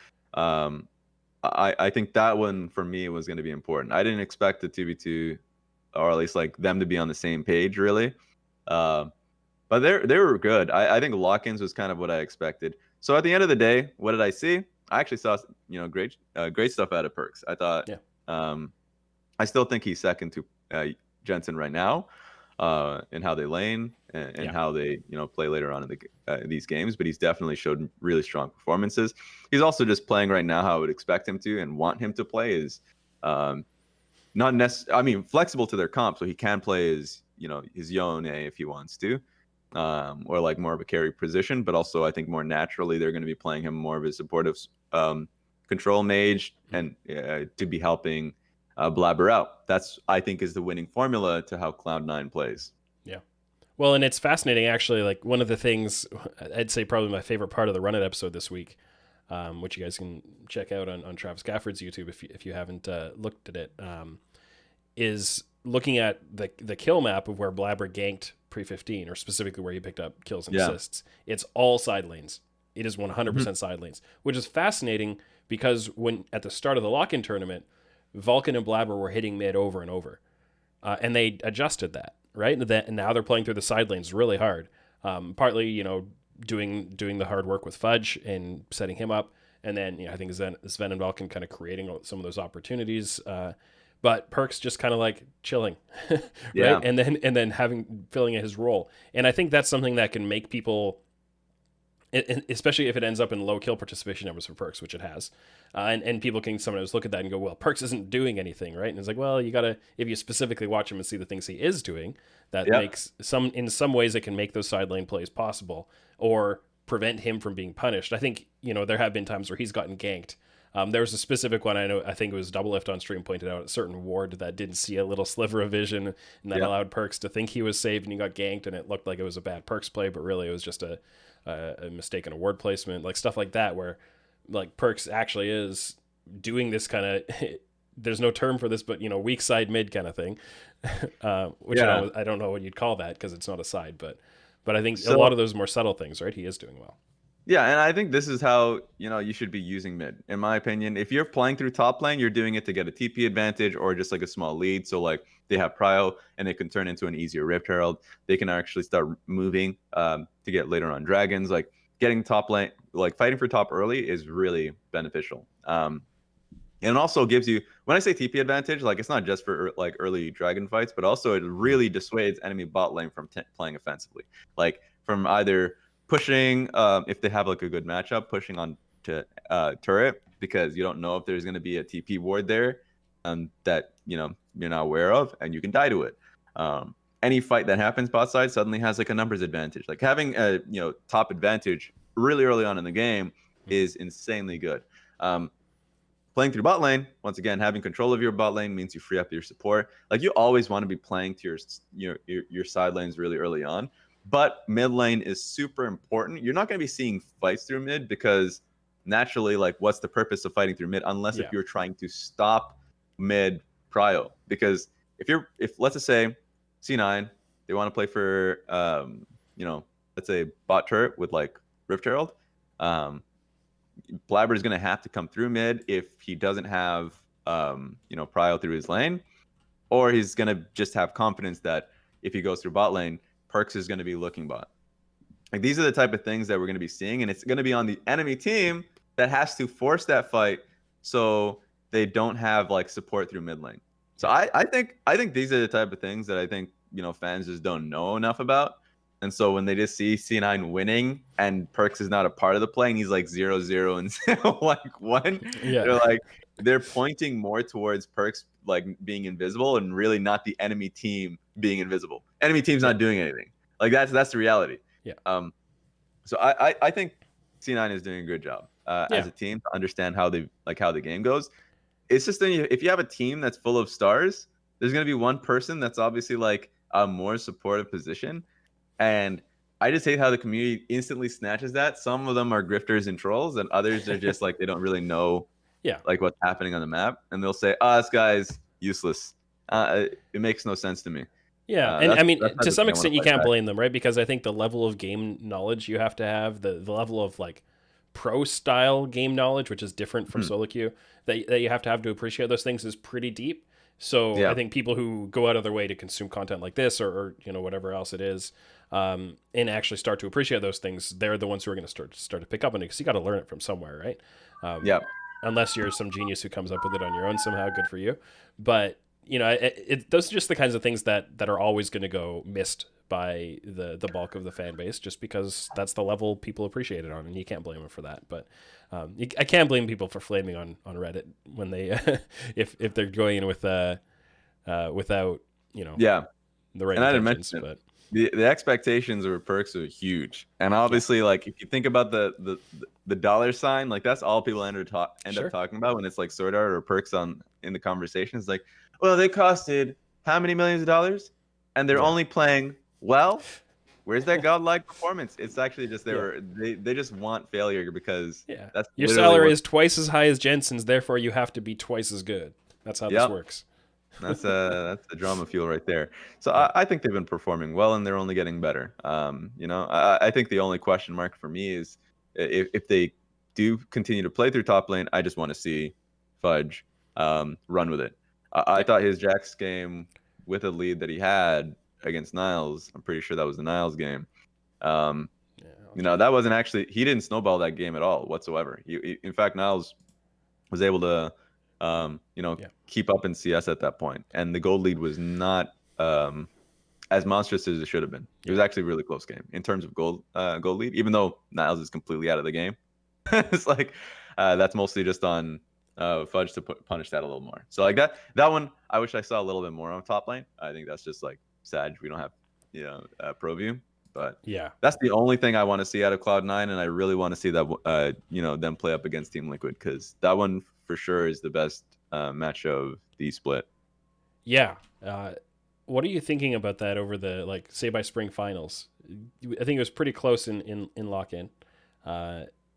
I think that one for me was going to be important. I didn't expect the 2v2, or at least them to be on the same page really. But they were good. I think lock-ins was kind of what I expected. So at the end of the day, what did I see? I actually saw great stuff out of Perkz. I thought I still think he's second to Jensen right now, and how they lane and how they play later on in these games. But he's definitely showed really strong performances. He's also just playing right now how I would expect him to and want him to play, is not necessarily, I mean, flexible to their comp, so he can play his Yone if he wants to, or like more of a carry position. But also, I think more naturally they're going to be playing him more of a supportive control mage, and to be helping Blaber out. That's, I think, is the winning formula to how Cloud9 plays. Yeah. Well, and it's fascinating, actually. Like, one of the things, I'd say probably my favorite part of the Run It episode this week, which you guys can check out on Travis Gafford's YouTube if you haven't looked at it, is looking at the kill map of where Blaber ganked pre-15, or specifically where he picked up kills and assists. It's all side lanes. It is 100% side lanes, which is fascinating because when at the start of the lock-in tournament, Vulcan and Blaber were hitting mid over and over, and they adjusted that, right? And now they're playing through the side lanes really hard, partly, doing the hard work with Fudge and setting him up, and then I think Sven and Vulcan kind of creating some of those opportunities, but Perkz just kind of like chilling, right? Yeah. And then filling in his role, and I think that's something that can make people, especially if it ends up in low kill participation numbers for Perkz, which it has, and people can sometimes look at that and go, well, Perkz isn't doing anything, right? And it's like, well, you gotta, if you specifically watch him and see the things he is doing, that makes in some ways it can make those side lane plays possible or prevent him from being punished. I think there have been times where he's gotten ganked. There was a specific one, I think it was Double Lift on stream pointed out a certain ward that didn't see a little sliver of vision, and that allowed Perkz to think he was safe, and he got ganked, and it looked like it was a bad Perkz play, but really it was just a mistake in a ward placement, like stuff like that, where like Perkz actually is doing this kind of there's no term for this, but weak side mid kind of thing, which I don't know what you'd call that because it's not a side, but I think a lot of those more subtle things, right? He is doing well. Yeah, and I think this is how you should be using mid, in my opinion. If you're playing through top lane, you're doing it to get a TP advantage or just like a small lead. So like they have prio and it can turn into an easier Rift Herald. They can actually start moving to get later on dragons. Like getting top lane, like fighting for top early is really beneficial. And it also gives you, when I say TP advantage, like it's not just for like early dragon fights, but also it really dissuades enemy bot lane from playing offensively. Like from either pushing, if they have like a good matchup, pushing on to turret, because you don't know if there's going to be a TP ward there that you're not aware of, and you can die to it. Any fight that happens bot side suddenly has like a numbers advantage. Like having a top advantage really early on in the game is insanely good. Playing through bot lane, once again, having control of your bot lane means you free up your support. Like you always want to be playing to your side lanes really early on. But mid lane is super important. You're not going to be seeing fights through mid because naturally, like, what's the purpose of fighting through mid unless if you're trying to stop mid prio? Because if let's just say C9, they want to play for let's say bot turret with like Rift Herald, Blaber is going to have to come through mid if he doesn't have prio through his lane, or he's going to just have confidence that if he goes through bot lane, Perkz is going to be looking bot. Like these are the type of things that we're going to be seeing, and it's going to be on the enemy team that has to force that fight so they don't have like support through mid lane. So I think these are the type of things that I think fans just don't know enough about. And so when they just see C9 winning and Perkz is not a part of the play and he's like 0-0 and like 1, they're pointing more towards Perkz like being invisible and really not the enemy team being invisible. Enemy team's not doing anything. Like that's the reality. Yeah. So I think C9 is doing a good job as a team to understand how the game goes. It's just if you have a team that's full of stars, there's gonna be one person that's obviously like a more supportive position. And I just hate how the community instantly snatches that. Some of them are grifters and trolls, and others are just like they don't really know like what's happening on the map, and they'll say, this guy's useless. It makes no sense to me. Yeah, and I mean, to some extent, you can't blame them, right? Because I think the level of game knowledge you have to have, the level of like pro style game knowledge, which is different from solo queue, that you have to appreciate those things is pretty deep. So I think people who go out of their way to consume content like this or whatever else it is, and actually start to appreciate those things, they're the ones who are going to start to pick up on it, because you got to learn it from somewhere, right? Unless you're some genius who comes up with it on your own somehow, good for you. But those are just the kinds of things that are always going to go missed by the bulk of the fan base, just because that's the level people appreciate it on, and you can't blame them for that. But I can't blame people for flaming on Reddit when they if they're going in with without Yeah, the right and I didn't intentions. mention it. But The expectations of Perkz are huge, and obviously, like if you think about the dollar sign, like that's all people end up Sure. talking about when it's like Sword Art or Perkz in the conversation. It's like, well, they costed how many millions of dollars, and they're only playing well. Where's that godlike performance? It's actually just they just want failure because that's your literally salary is twice as high as Jensen's, therefore you have to be twice as good. That's how this works. That's the drama fuel right there. So I think they've been performing well, and they're only getting better. I think the only question mark for me is if they do continue to play through top lane. I just want to see Fudge run with it. I thought his Jax game with a lead that he had against Niles, I'm pretty sure that was the Niles game. That wasn't actually, he didn't snowball that game at all whatsoever. In fact, Niles was able to keep up in CS at that point, and the gold lead was not as monstrous as it should have been. It was actually a really close game in terms of gold lead, even though Niles is completely out of the game. It's like that's mostly just on Fudge to punish that a little more. So like that one, I wish I saw a little bit more on top lane. I think that's just like sad. We don't have pro view, but that's the only thing I want to see out of Cloud9, and I really want to see that them play up against Team Liquid, because that one for sure is the best match of the split. What are you thinking about that over the say by spring finals? I think it was pretty close in lock-in.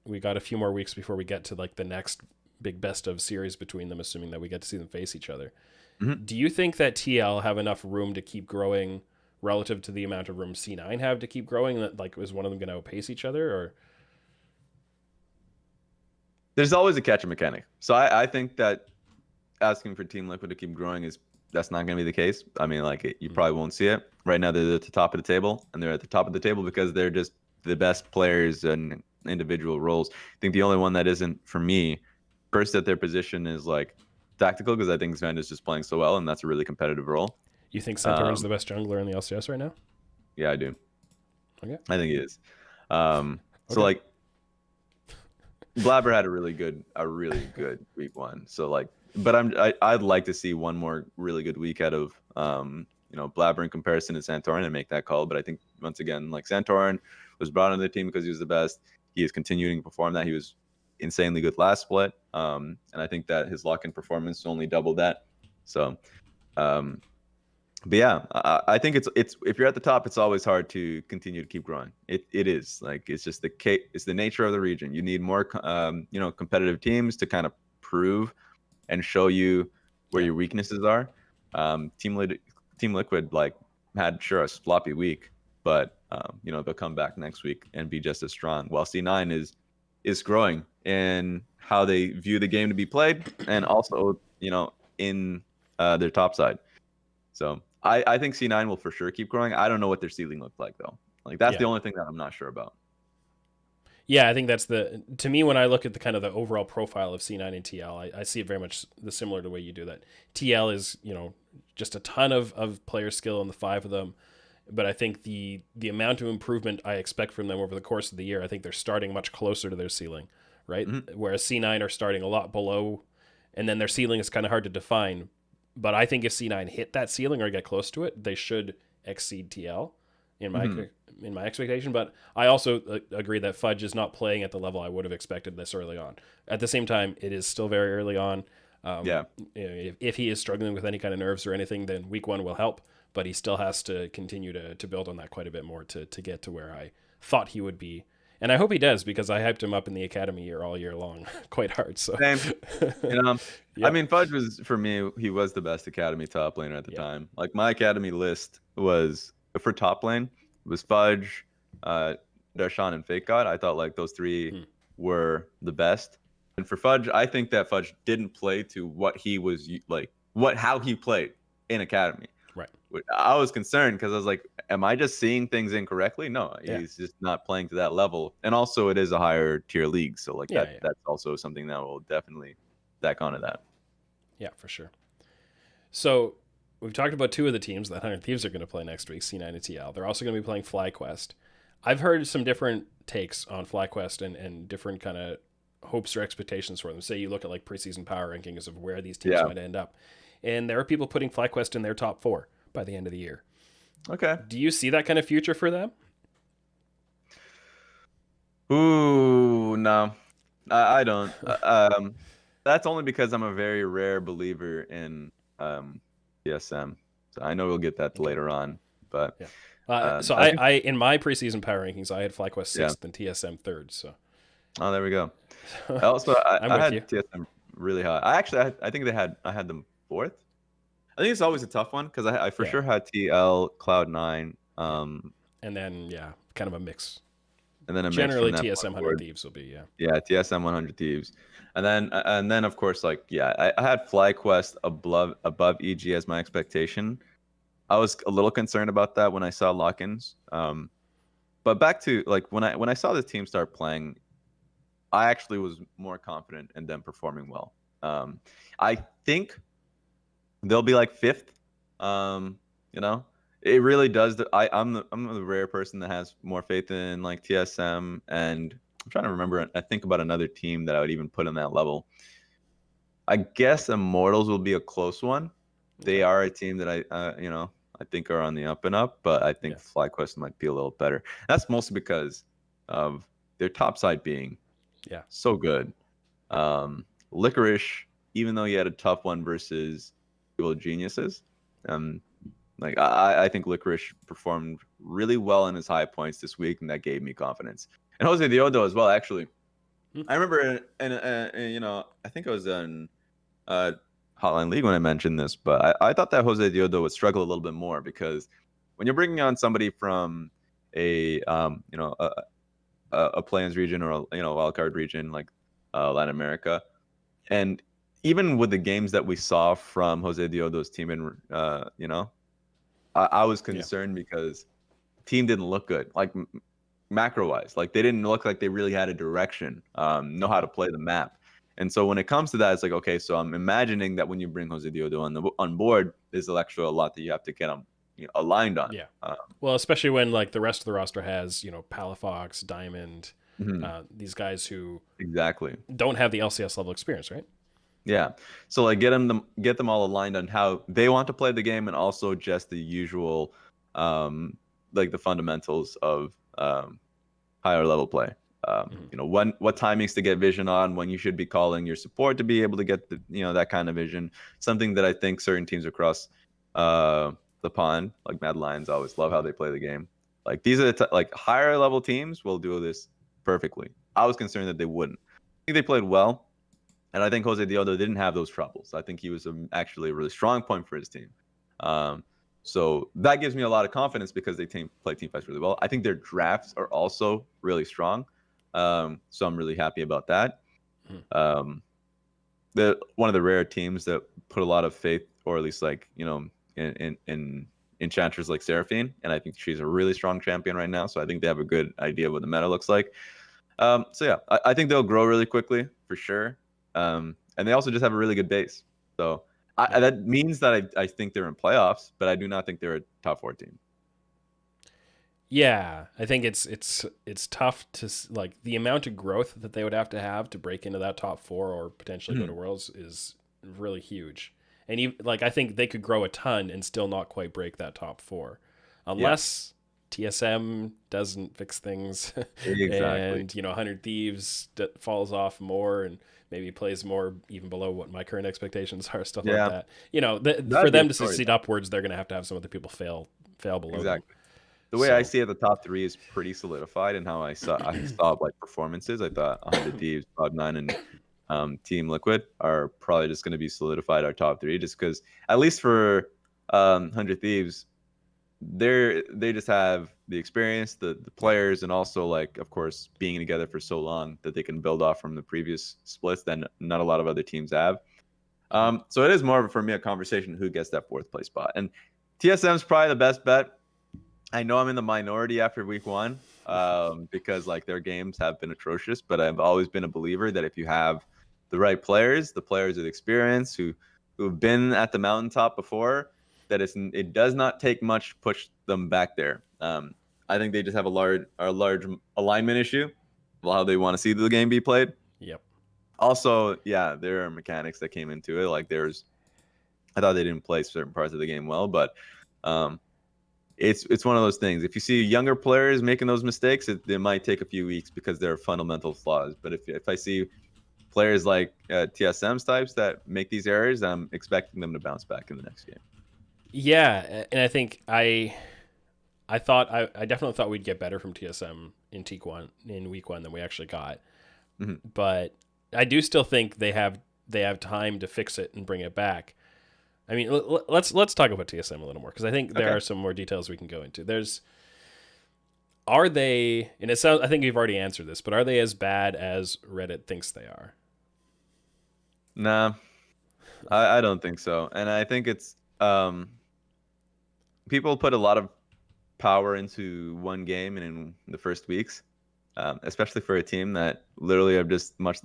We got a few more weeks before we get to the next big best of series between them, assuming that we get to see them face each other. Mm-hmm. Do you think that TL have enough room to keep growing relative to the amount of room C9 have to keep growing? That is one of them going to outpace each other, or? There's always a catch-up mechanic. So I think that asking for Team Liquid to keep growing that's not going to be the case. I mean, you probably won't see it. Right now, they're at the top of the table, and they're at the top of the table because they're just the best players in individual roles. I think the only one that isn't, for me, first at their position is tactical, because I think Sven is just playing so well, and that's a really competitive role. You think Centaur's the best jungler in the LCS right now? Yeah, I do. Okay. I think he is. So Blaber had a really good week one. So but I'd like to see one more really good week out of Blaber in comparison to Santorin and make that call. But I think once again, Santorin was brought into the team because he was the best. He is continuing to perform that. He was insanely good last split, and I think that his lock-in performance only doubled that. So, but yeah, I think it's if you're at the top, it's always hard to continue to keep growing. It is it's just it's the nature of the region. You need more competitive teams to kind of prove and show you where your weaknesses are. Team Liquid had a sloppy week, but they'll come back next week and be just as strong. While C9 is growing in how they view the game to be played, and also in their top side. So I think C9 will for sure keep growing. I don't know what their ceiling looks like though. That's the only thing that I'm not sure about. Yeah, I think that's to me, when I look at the kind of the overall profile of C9 and TL, I see it very much similar to the way you do that. TL is, just a ton of player skill in the five of them. But I think the amount of improvement I expect from them over the course of the year, I think they're starting much closer to their ceiling, right? Mm-hmm. Whereas C9 are starting a lot below, and then their ceiling is kind of hard to define. But I think if C9 hit that ceiling or get close to it, they should exceed TL in my expectation. But I also agree that Fudge is not playing at the level I would have expected this early on. At the same time, it is still very early on. If he is struggling with any kind of nerves or anything, then week one will help. But he still has to continue to build on that quite a bit more to get to where I thought he would be. And I hope he does, because I hyped him up in the academy all year long quite hard. So same. I mean, Fudge was, for me, he was the best academy top laner at the time. My academy list was, for top lane, was Fudge, Darshan, and Fake God. I thought those three were the best. And for Fudge, I think that Fudge didn't play to what he was how he played in academy. Right. I was concerned because I was like, am I just seeing things incorrectly? No, he's just not playing to that level. And also, it is a higher tier league. So that's also something that will definitely stack onto that. Yeah, for sure. So we've talked about two of the teams that 100 Thieves are going to play next week, C9 and TL. They're also going to be playing FlyQuest. I've heard some different takes on FlyQuest and different kind of hopes or expectations for them. Say you look at like preseason power rankings of where these teams Yeah. might end up. And there are people putting FlyQuest in their top 4 by the end of the year. Okay. Do you see that kind of future for them? Ooh, no, I don't. That's only because I'm a very rare believer in TSM. So I know we'll get that later on, but Yeah. So I think I in my preseason power rankings, I had FlyQuest yeah. 6th and TSM 3rd. So Oh, there we go. I I'm I with you. had TSM really high. I think I had them fourth. I think it's always a tough one because I for Yeah. sure had TL Cloud9, Yeah. And then, yeah, kind of a mix. and then a mix from Generally, that TSM point 100 forward. Thieves will be, yeah. Yeah, TSM 100 Thieves, and then of course like yeah, I had FlyQuest above EG as my expectation. I was a little concerned about that when I saw lock-ins. But back to like when I saw the team start playing, I actually was more confident in them performing well. I think they'll be like fifth. You know, it really does. I'm the rare person that has more faith in like TSM, and I'm trying to remember. I think about another team that I would even put in that level. I guess Immortals will be a close one. They Okay. are a team that I think are on the up and up, but I think Yeah. FlyQuest might be a little better. That's mostly because of their top side being Yeah. so good. Licorice, even though he had a tough one versus Evil Geniuses, um, like I think Licorice performed really well in his high points this week, and that gave me confidence. And Jose Diodo as well, actually. I remember I think it was in Hotline League when I mentioned this, but I thought that Jose Diodo would struggle a little bit more because when you're bringing on somebody from a a play-ins region or a wildcard region like Latin America, and even with the games that we saw from Jose Diodo's team, and I was Yeah. concerned because team didn't look good, like macro wise, like they didn't look like they really had a direction, know how to play the map. And so when it comes to that, it's like, okay, so I'm imagining that when you bring Jose Diodo on board, there's actually a lot that you have to get them aligned on. Yeah. Well, especially when like the rest of the roster has, Palafox, Diamond, Mhm. these guys who Exactly. don't have the LCS level experience, right? Yeah. So like get them all aligned on how they want to play the game, and also just the usual like the fundamentals of higher level play. What timings to get vision on, when you should be calling your support to be able to get that kind of vision. Something that I think certain teams across the pond, like Mad Lions, always love how they play the game. Like these are like higher level teams will do this perfectly. I was concerned that they wouldn't. I think they played well, and I think Jose Diodo didn't have those troubles. I think he was actually a really strong point for his team. So that gives me a lot of confidence because they play team fights really well. I think their drafts are also really strong. So I'm really happy about that. The one of the rare teams that put a lot of faith, or at least like in enchanters like Seraphine, and I think she's a really strong champion right now. So I think they have a good idea of what the meta looks like. So yeah, I think they'll grow really quickly for sure. And they also just have a really good base. So that means that I think they're in playoffs, but I do not think they're a top 4 team. Yeah, I think it's tough to like the amount of growth that they would have to break into that top 4 or potentially go to Worlds is really huge. And even, like I think they could grow a ton and still not quite break that top 4, unless TSM doesn't fix things, Exactly. and 100 Thieves falls off more and maybe plays more even below what my current expectations are, stuff like that. For them to succeed upwards, they're going to have some other people fail below them. The way I see it, the top 3 is pretty solidified, and how I saw like performances. I thought 100 Thieves, Cloud9, and Team Liquid are probably just going to be solidified our top 3, just because at least for 100 Thieves, they just have the experience, the players, and also like of course being together for so long that they can build off from the previous splits that not a lot of other teams have. So it is more for me a conversation who gets that 4th place spot, and TSM is probably the best bet. I know I'm in the minority after week 1 because like their games have been atrocious, but I've always been a believer that if you have the right players, the players with experience who who've been at the mountaintop before that it does not take much to push them back there. I think they just have a large alignment issue of how they want to see the game be played. Yep. Also, yeah, there are mechanics that came into it. Like I thought they didn't play certain parts of the game well, but it's one of those things. If you see younger players making those mistakes, it might take a few weeks because there are fundamental flaws. But if I see players like TSM's types that make these errors, I'm expecting them to bounce back in the next game. Yeah, and I think I definitely thought we'd get better from TSM in week one than we actually got. Mm-hmm. But I do still think they have time to fix it and bring it back. I mean, let's talk about TSM a little more, because I think there are some more details we can go into. Are they, and it sounds, I think you've already answered this, but are they as bad as Reddit thinks they are? Nah, I don't think so. And I think it's people put a lot of power into one game and in the first weeks, especially for a team that literally are just much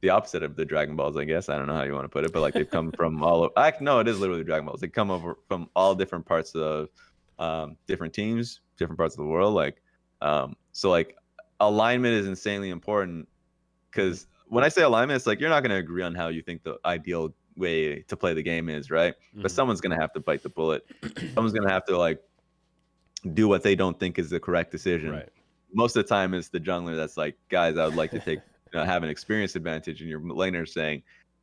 the opposite of the Dragon Balls, I guess. I don't know how you want to put it, but like they've come from no, it is literally Dragon Balls. They come over from all different parts of different teams, different parts of the world. Like, so like alignment is insanely important, because when I say alignment, it's like you're not going to agree on how you think the ideal way to play the game is, right? Mm-hmm. But someone's going to have to bite the bullet. Someone's going to have to like do what they don't think is the correct decision. Right. Most of the time, it's the jungler that's like, guys, I would like to take have an experience advantage, and your laner saying,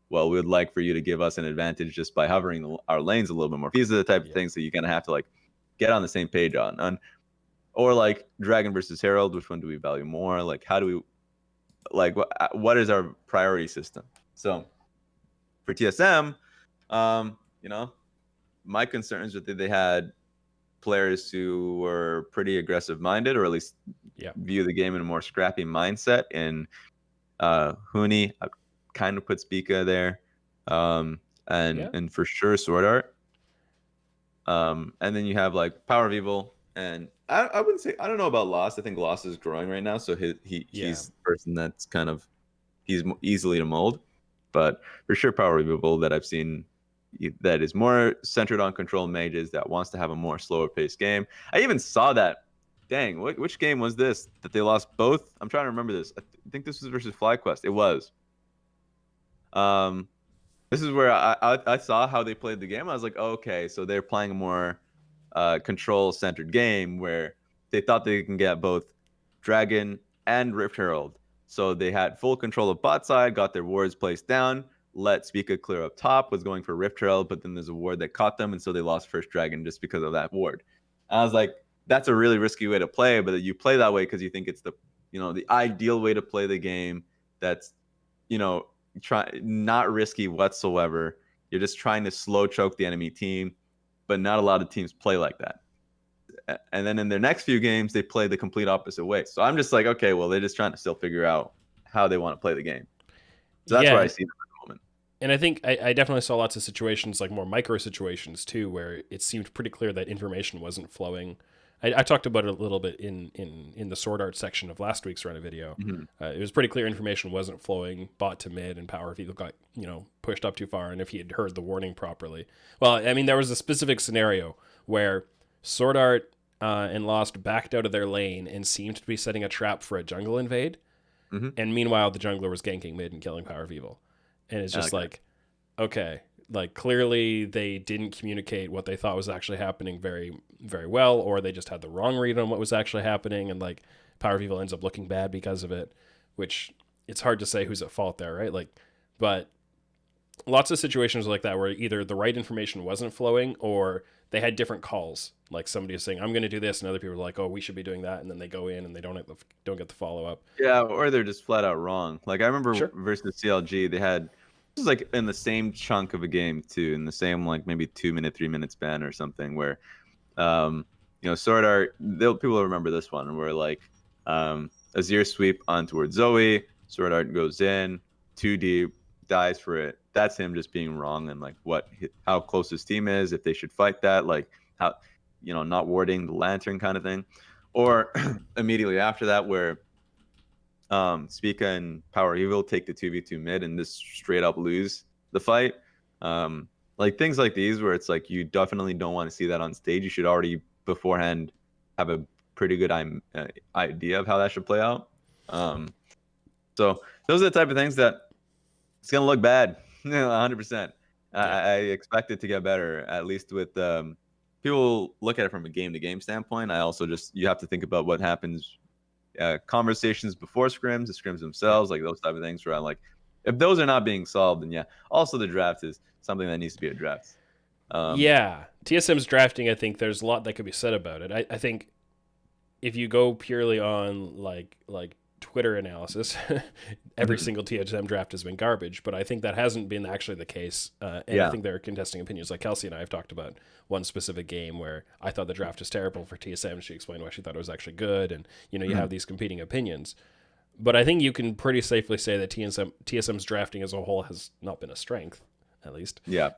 well, we would like for you to give us an advantage just by hovering our lanes a little bit more. These are the type of things that you're going to have to like get on the same page on. Or like Dragon versus Herald, which one do we value more? Like, how do we, like, what is our priority system? So for TSM, my concerns with it, they had players who were pretty aggressive minded, or at least view the game in a more scrappy mindset. And Huni kind of puts Pika there, and for sure Sword Art. And then you have like Power of Evil, and I wouldn't say, I don't know about Lost. I think Lost is growing right now, so he's the person that's kind of, he's easily to mold. But for sure Power of Evil that I've seen that is more centered on control mages, that wants to have a more slower paced game. I even saw that. Dang, which game was this that they lost both? I'm trying to remember this. I think this was versus FlyQuest. It was. This is where I saw how they played the game. I was like, okay, so they're playing a more control-centered game where they thought they can get both Dragon and Rift Herald. So they had full control of bot side, got their wards placed down, let Spica clear up top, was going for Rift Herald, but then there's a ward that caught them, and so they lost first Dragon just because of that ward. And I was like, that's a really risky way to play, but you play that way because you think it's the ideal way to play the game. That's, not risky whatsoever. You're just trying to slow choke the enemy team, but not a lot of teams play like that. And then in their next few games, they play the complete opposite way. So I'm just like, okay, well, they're just trying to still figure out how they want to play the game. So that's where I see them at the moment. And I think I definitely saw lots of situations, like more micro situations too, where it seemed pretty clear that information wasn't flowing. I talked about it a little bit in the Sword Art section of last week's Reddit video. Mm-hmm. It was pretty clear information wasn't flowing bot to mid, and Power of Evil got pushed up too far, and if he had heard the warning properly. Well, I mean, there was a specific scenario where Sword Art and Lost backed out of their lane and seemed to be setting a trap for a jungle invade, mm-hmm. and meanwhile the jungler was ganking mid and killing Power of Evil. And it's just okay, like clearly they didn't communicate what they thought was actually happening very, very well, or they just had the wrong read on what was actually happening, and like Power of Evil ends up looking bad because of it, which it's hard to say who's at fault there, right? Like, but lots of situations like that where either the right information wasn't flowing or they had different calls. Like somebody was saying, I'm going to do this, and other people were like, oh, we should be doing that, and then they go in and they don't get the follow up. Yeah, or they're just flat out wrong. Like I remember versus CLG, they had, this is like in the same chunk of a game too, in the same like maybe 2 minute, 3 minute span or something, where Sword Art, people will remember this one, where like Azir sweep on towards Zoe, Sword Art goes in 2 deep, dies for it. That's him just being wrong, and like how close his team is, if they should fight that, like how not warding the lantern kind of thing. Or immediately after that, where Spica and Power Evil take the 2v2 mid and just straight up lose the fight. Like things like these where it's like you definitely don't want to see that on stage. You should already beforehand have a pretty good idea of how that should play out. So those are the type of things that it's gonna look bad, 100%. I expect it to get better, at least with people look at it from a game-to-game standpoint. I also just you have to think about what happens, conversations before scrims, the scrims themselves, like those type of things. Where I'm like, if those are not being solved, then yeah. Also, the draft is something that needs to be addressed. Yeah, TSM's drafting. I think there's a lot that could be said about it. I think if you go purely on like Twitter analysis, every single TSM draft has been garbage. But I think that hasn't been actually the case. And I think there are contesting opinions. Like Kelsey and I have talked about one specific game where I thought the draft was terrible for TSM. She explained why she thought it was actually good. And, you have these competing opinions. But I think you can pretty safely say that TSM's drafting as a whole has not been a strength, at least. Yeah.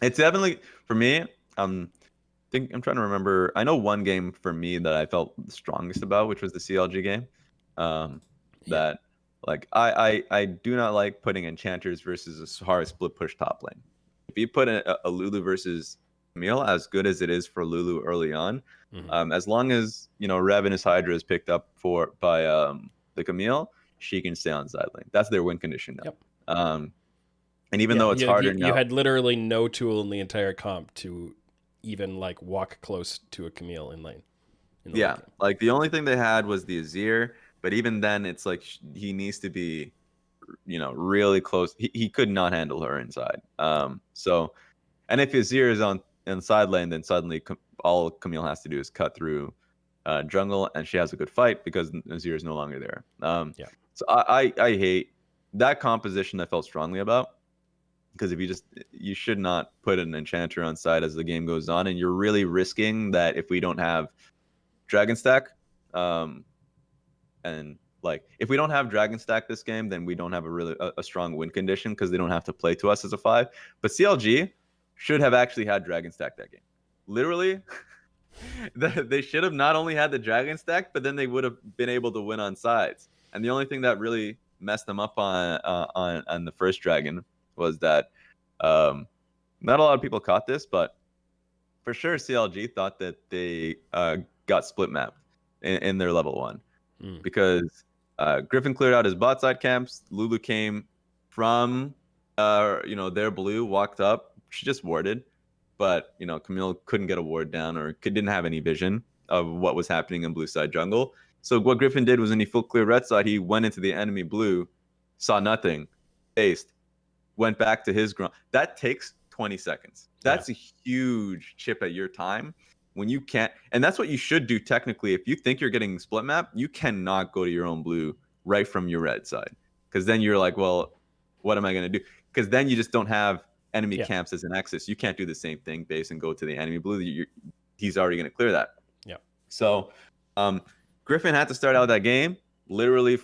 It's definitely, for me, I'm trying to remember. I know one game for me that I felt the strongest about, which was the CLG game. That like I do not like putting enchanters versus a Sahara split push top lane. If you put a Lulu versus Camille, as good as it is for Lulu early on, as long as Rev and his Hydra is picked up by the Camille, she can stay on side lane. That's their win condition now. Yep. And even though it's harder now, you had literally no tool in the entire comp to even like walk close to a Camille in lane. Yeah, like the only thing they had was the Azir, but even then, it's like he needs to be, really close. He could not handle her inside. So, and if Azir is on side lane, then suddenly all Camille has to do is cut through jungle, and she has a good fight because Azir is no longer there. So I hate that composition. I felt strongly about. Because if you should not put an enchanter on side as the game goes on, and you're really risking that if we don't have Dragon Stack, and like if we don't have Dragon Stack this game, then we don't have a strong win condition because they don't have to play to us as a 5. But CLG should have actually had Dragon Stack that game. Literally, they should have not only had the Dragon Stack, but then they would have been able to win on sides. And the only thing that really messed them up on the first Dragon was that not a lot of people caught this, but for sure CLG thought that they got split mapped in their level 1 because Griffin cleared out his bot side camps. Lulu came from their blue, walked up. She just warded, but Camille couldn't get a ward down or didn't have any vision of what was happening in blue side jungle. So what Griffin did was when he full clear red side, he went into the enemy blue, saw nothing, aced, went back to his ground. That takes 20 seconds. That's a huge chip at your time when you can't. And that's what you should do technically. If you think you're getting split map, you cannot go to your own blue right from your red side. Because then you're like, well, what am I going to do? Because then you just don't have enemy camps as an axis. You can't do the same thing base and go to the enemy blue. He's already going to clear that. Yeah. So Griffin had to start out that game literally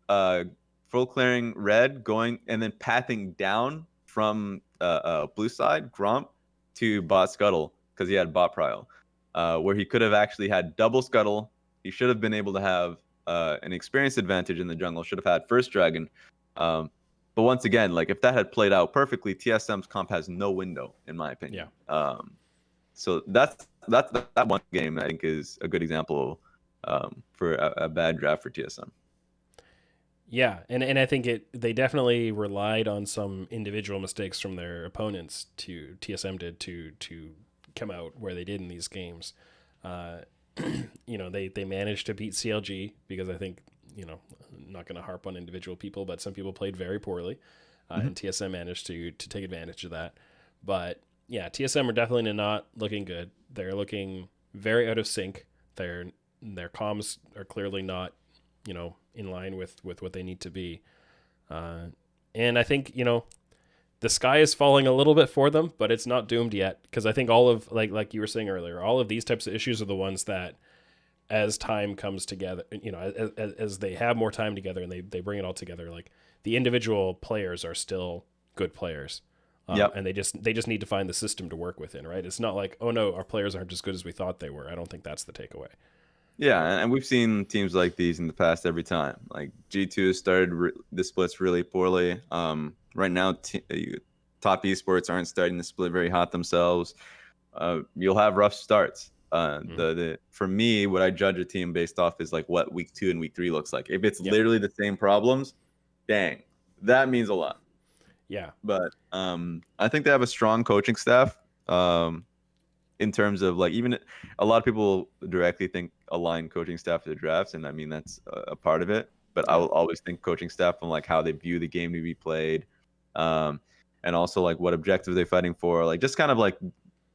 full clearing red, going and then pathing down from blue side, Gromp, to bot scuttle because he had bot prile, where he could have actually had double scuttle. He should have been able to have an experience advantage in the jungle, should have had first dragon. But once again, like if that had played out perfectly, TSM's comp has no window, in my opinion. So that one game I think is a good example for a bad draft for TSM. Yeah, and I think they definitely relied on some individual mistakes from their opponents TSM did to come out where they did in these games. They managed to beat CLG because I think, I'm not going to harp on individual people, but some people played very poorly, and TSM managed to take advantage of that. But yeah, TSM are definitely not looking good. They're looking very out of sync. Their comms are clearly not, in line with what they need to be. And I think, the sky is falling a little bit for them, but it's not doomed yet. Because I think all of, like you were saying earlier, all of these types of issues are the ones that, as time comes together, as they have more time together and they bring it all together, like the individual players are still good players. And they just need to find the system to work within, right? It's not like, oh no, our players aren't as good as we thought they were. I don't think that's the takeaway. Yeah, and we've seen teams like these in the past every time. Like G2 started the splits really poorly. Right now, top esports aren't starting to split very hot themselves, you'll have rough starts. For me, what I judge a team based off is like what week 2 and week 3 looks like. If it's literally the same problems, dang, that means a lot. Yeah. But I think they have a strong coaching staff. In terms of like, even a lot of people directly think align coaching staff to the drafts, and I mean that's a part of it. But I will always think coaching staff and like how they view the game to be played, and also like what objectives they're fighting for, like just kind of like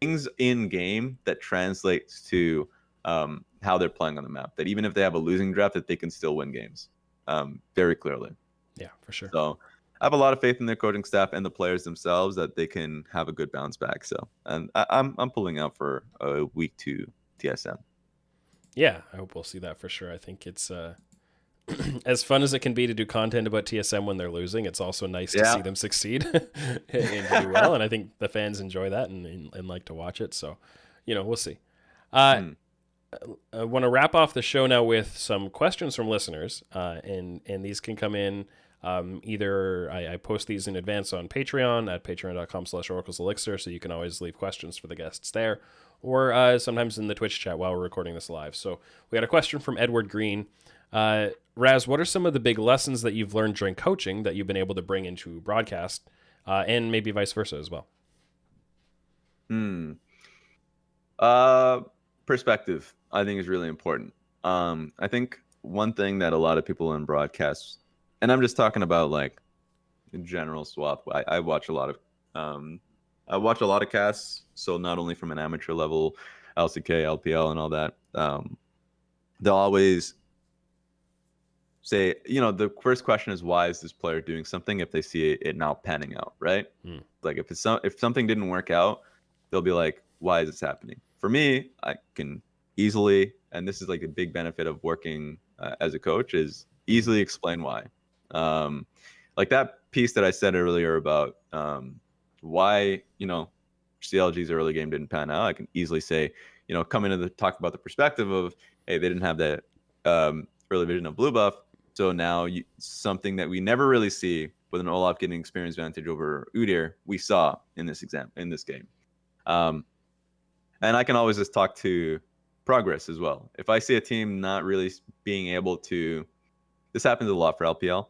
things in game that translates to how they're playing on the map. That even if they have a losing draft, that they can still win games, very clearly. Yeah, for sure. So I have a lot of faith in their coaching staff and the players themselves that they can have a good bounce back. So, and I'm pulling out for a week 2 TSM. Yeah, I hope we'll see that for sure. I think it's as fun as it can be to do content about TSM when they're losing. It's also nice to see them succeed and do well. And I think the fans enjoy that and like to watch it. So, we'll see. I want to wrap off the show now with some questions from listeners, and these can come in. Either I post these in advance on Patreon at patreon.com/oracleselixir, so you can always leave questions for the guests there, or sometimes in the Twitch chat while we're recording this live. So we got a question from EdwardGreen. Raz, what are some of the big lessons that you've learned during coaching that you've been able to bring into broadcast, and maybe vice versa as well? Perspective, I think, is really important. I think one thing that a lot of people in broadcasts, and I'm just talking about like in general swath. I watch a lot of casts. So not only from an amateur level, LCK, LPL, and all that, they'll always say, the first question is, why is this player doing something? If they see it now panning out, right? Like if something didn't work out, they'll be like, why is this happening? For me, I can easily, and this is like a big benefit of working as a coach, is easily explain why. Like that piece that I said earlier about why CLG's early game didn't pan out, I can easily say, come into the talk about the perspective of, hey, they didn't have that early vision of blue buff, so now something that we never really see with an Olaf getting experience advantage over Udyr, we saw in this game. And I can always just talk to progress as well. If I see a team not really being able to, this happens a lot for LPL,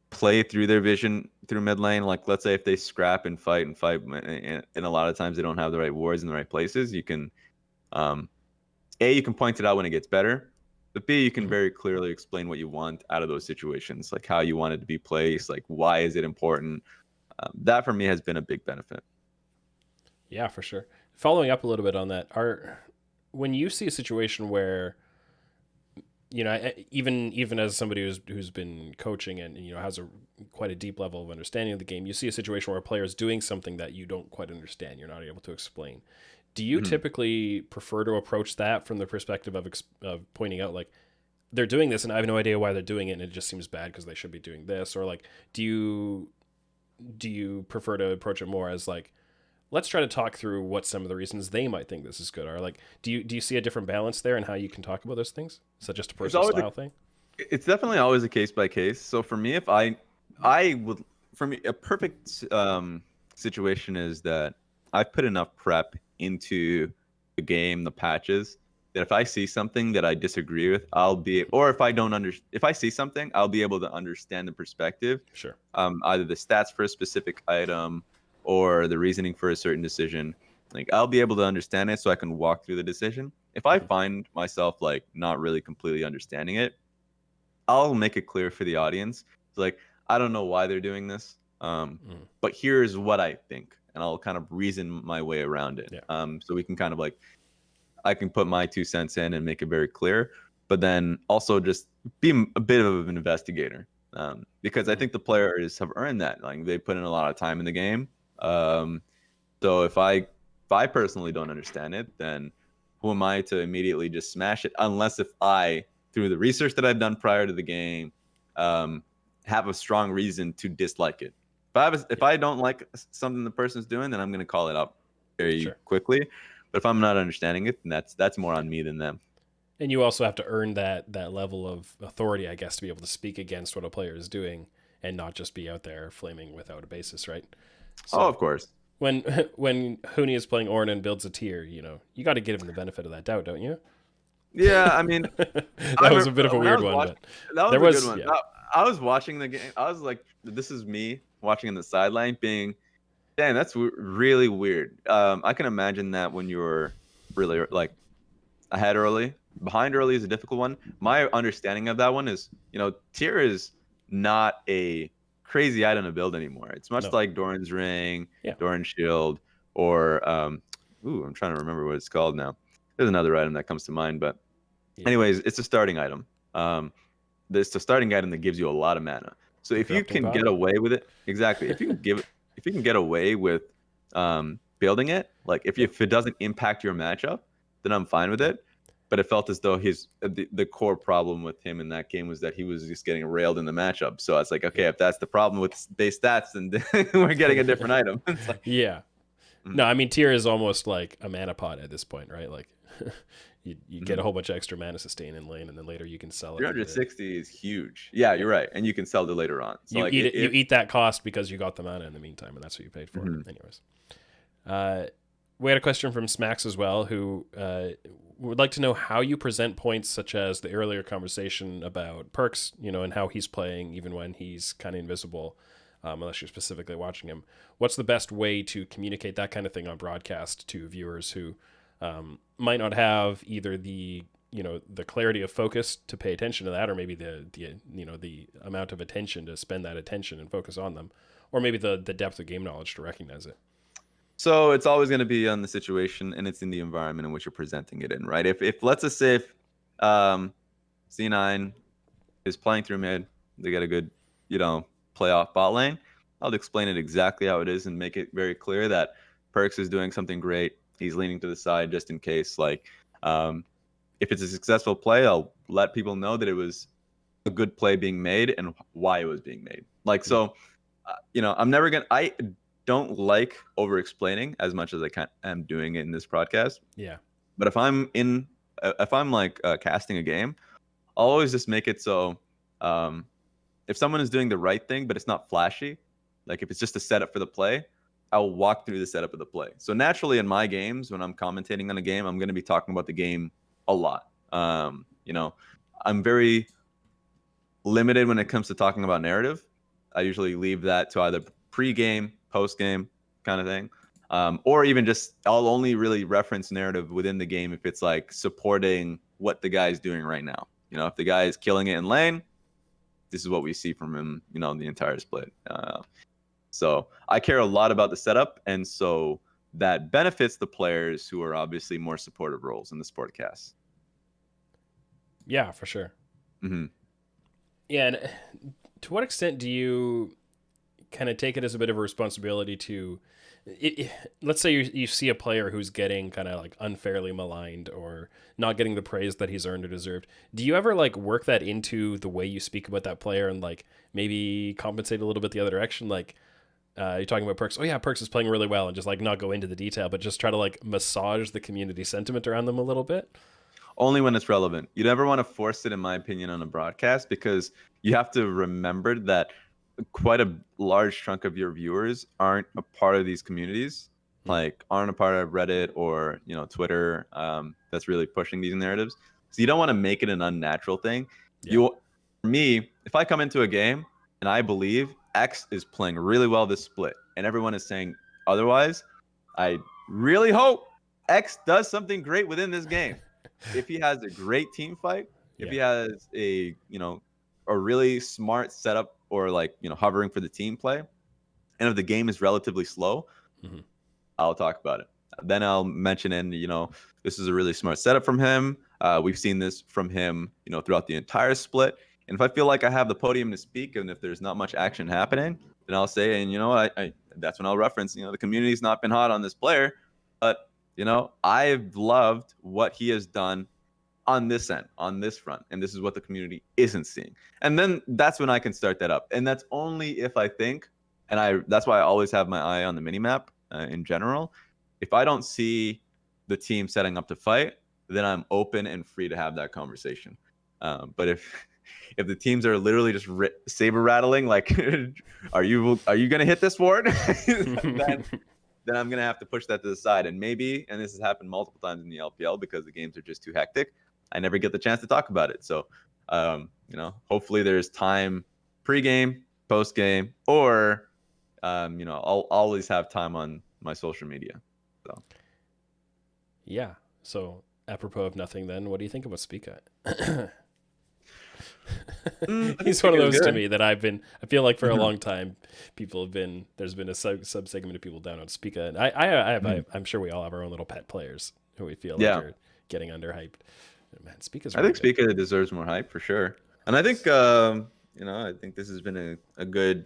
play through their vision through mid lane. Like, let's say if they scrap and fight, and a lot of times they don't have the right wards in the right places, you can, you can point it out when it gets better, but B, you can very clearly explain what you want out of those situations, like how you want it to be placed, like why is it important. That for me has been a big benefit. Yeah, for sure. Following up a little bit on that, when you see a situation where, even as somebody who's been coaching and has quite a deep level of understanding of the game, you see a situation where a player is doing something that you don't quite understand, you're not able to explain. Do you typically prefer to approach that from the perspective of pointing out, like, they're doing this and I have no idea why they're doing it and it just seems bad because they should be doing this? Or like, do you prefer to approach it more as like, let's try to talk through what some of the reasons they might think this is good are? Like, do you see a different balance there in how you can talk about those things? Is that just a personal style thing? It's definitely always a case by case. So for me, a perfect situation is that I've put enough prep into the game, the patches, that if I see something that I disagree with, if I see something, I'll be able to understand the perspective. Sure. Either the stats for a specific item or the reasoning for a certain decision. Like, I'll be able to understand it so I can walk through the decision. If I find myself like not really completely understanding it, I'll make it clear for the audience. It's like, I don't know why they're doing this, but here's what I think, and I'll kind of reason my way around it. Yeah. So we can kind of like, I can put my 2 cents in and make it very clear, but then also just be a bit of an investigator, because I think the players have earned that. Like, they put in a lot of time in the game. So if I personally don't understand it, then who am I to immediately just smash it? Unless if I, through the research that I've done prior to the game, have a strong reason to dislike it. If I don't like something the person's doing, then I'm going to call it out very quickly. But if I'm not understanding it, then that's more on me than them. And you also have to earn that level of authority, I guess, to be able to speak against what a player is doing and not just be out there flaming without a basis, right? Oh, So of course. when Huni is playing Ornn and builds a tier, you got to give him the benefit of that doubt, don't you? Yeah, I mean, I That was a remember bit of a when I weird was one, watching. but That there was a good was, one. yeah. I was watching the game. I was like, this is me watching in the sideline, being, damn, that's really weird. I can imagine that when you're really like ahead early, behind early is a difficult one. My understanding of that one is, tier is not a crazy item to build anymore. It's much No. like Doran's Ring, Yeah. Doran's Shield, or I'm trying to remember what it's called now. There's another item that comes to mind, but Yeah. anyways, it's a starting item. It's a starting item that gives you a lot of mana. So if you Corrupting can pot. get away with it, exactly. If you can get away with building it, like if it doesn't impact your matchup, then I'm fine with it. But it felt as though the core problem with him in that game was that he was just getting railed in the matchup. So it's like, okay, if that's the problem with base stats, then we're getting a different item. It's like, Yeah. No, I mean tier is almost like a mana pot at this point, right? Like you get a whole bunch of extra mana sustain in lane, and then later you can sell it. 360 is huge. Yeah, you're right, and you can sell it later on. So you like eat it. You eat that cost because you got the mana in the meantime, and that's what you paid for. Anyways, we had a question from Smax as well, who would like to know how you present points such as the earlier conversation about Perkz, and how he's playing even when he's kind of invisible, unless you're specifically watching him. What's the best way to communicate that kind of thing on broadcast to viewers who might not have either the clarity of focus to pay attention to that, or maybe the amount of attention to spend that attention and focus on them, or maybe the depth of game knowledge to recognize it? So it's always going to be on the situation, and it's in the environment in which you're presenting it in, right? If let's just say if C9 is playing through mid, they get a good, playoff bot lane, I'll explain it exactly how it is and make it very clear that Perkz is doing something great. He's leaning to the side just in case. Like, if it's a successful play, I'll let people know that it was a good play being made and why it was being made. Like, so, I don't like over explaining as much as am doing it in this podcast. Yeah. But if I'm like casting a game, I'll always just make it so if someone is doing the right thing, but it's not flashy, like if it's just a setup for the play, I'll walk through the setup of the play. So naturally in my games, when I'm commentating on a game, I'm going to be talking about the game a lot. I'm very limited when it comes to talking about narrative. I usually leave that to either pre-game, post-game kind of thing. Or even just I'll only really reference narrative within the game if it's like supporting what the guy is doing right now. If the guy is killing it in lane, this is what we see from him, the entire split. So I care a lot about the setup, and so that benefits the players who are obviously more supportive roles in the sportcast. Yeah, for sure. Mm-hmm. Yeah, and to what extent do you kind of take it as a bit of a responsibility to let's say you see a player who's getting kind of like unfairly maligned or not getting the praise that he's earned or deserved? Do you ever like work that into the way you speak about that player and like maybe compensate a little bit the other direction? Like you're talking about Perkz. Oh yeah, Perkz is playing really well, and just like not go into the detail, but just try to like massage the community sentiment around them a little bit. Only when it's relevant. You never want to force it, in my opinion, on a broadcast, because you have to remember that quite a large chunk of your viewers aren't a part of these communities, like aren't a part of Reddit or Twitter, that's really pushing these narratives. So you don't want to make it an unnatural thing. Yeah. For me, if I come into a game and I believe X is playing really well this split and everyone is saying otherwise, I really hope X does something great within this game. If he has a great team fight, if he has a really smart setup or like hovering for the team play, and if the game is relatively slow, I'll talk about it. Then I'll mention this is a really smart setup from him. We've seen this from him throughout the entire split. And if I feel like I have the podium to speak, and if there's not much action happening, then I'll say, and I that's when I'll reference the community's not been hot on this player, but I've loved what he has done on this end, on this front, and this is what the community isn't seeing. And then that's when I can start that up. And that's only if I think, and that's why I always have my eye on the minimap in general. If I don't see the team setting up to fight, then I'm open and free to have that conversation. But if the teams are literally just saber rattling, like, are you gonna hit this ward? then I'm gonna have to push that to the side. And maybe, and this has happened multiple times in the LPL because the games are just too hectic, I never get the chance to talk about it. So, hopefully there's time pre-game, post-game, or I'll always have time on my social media. So yeah. So apropos of nothing, then what do you think about Spica? He's one of those to me that I feel like for a long time there's been a sub segment of people down on Spica, and I'm sure we all have our own little pet players who we feel like are getting underhyped. Man, Spica's I think Spica deserves more hype for sure. And I think I think this has been a good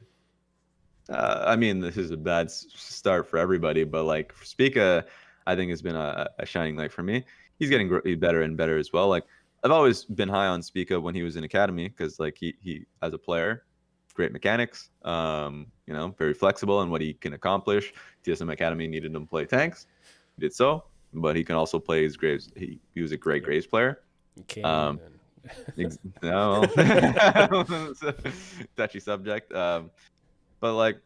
this is a bad start for everybody, but like for Spica, I think has been a shining light for me. He's getting better and better as well. Like I've always been high on Spica when he was in academy because like he as a player, great mechanics, very flexible in what he can accomplish. TSM Academy needed him to play tanks, he did so, but he can also play his Graves. He was a great Graves player. No, touchy subject. But like,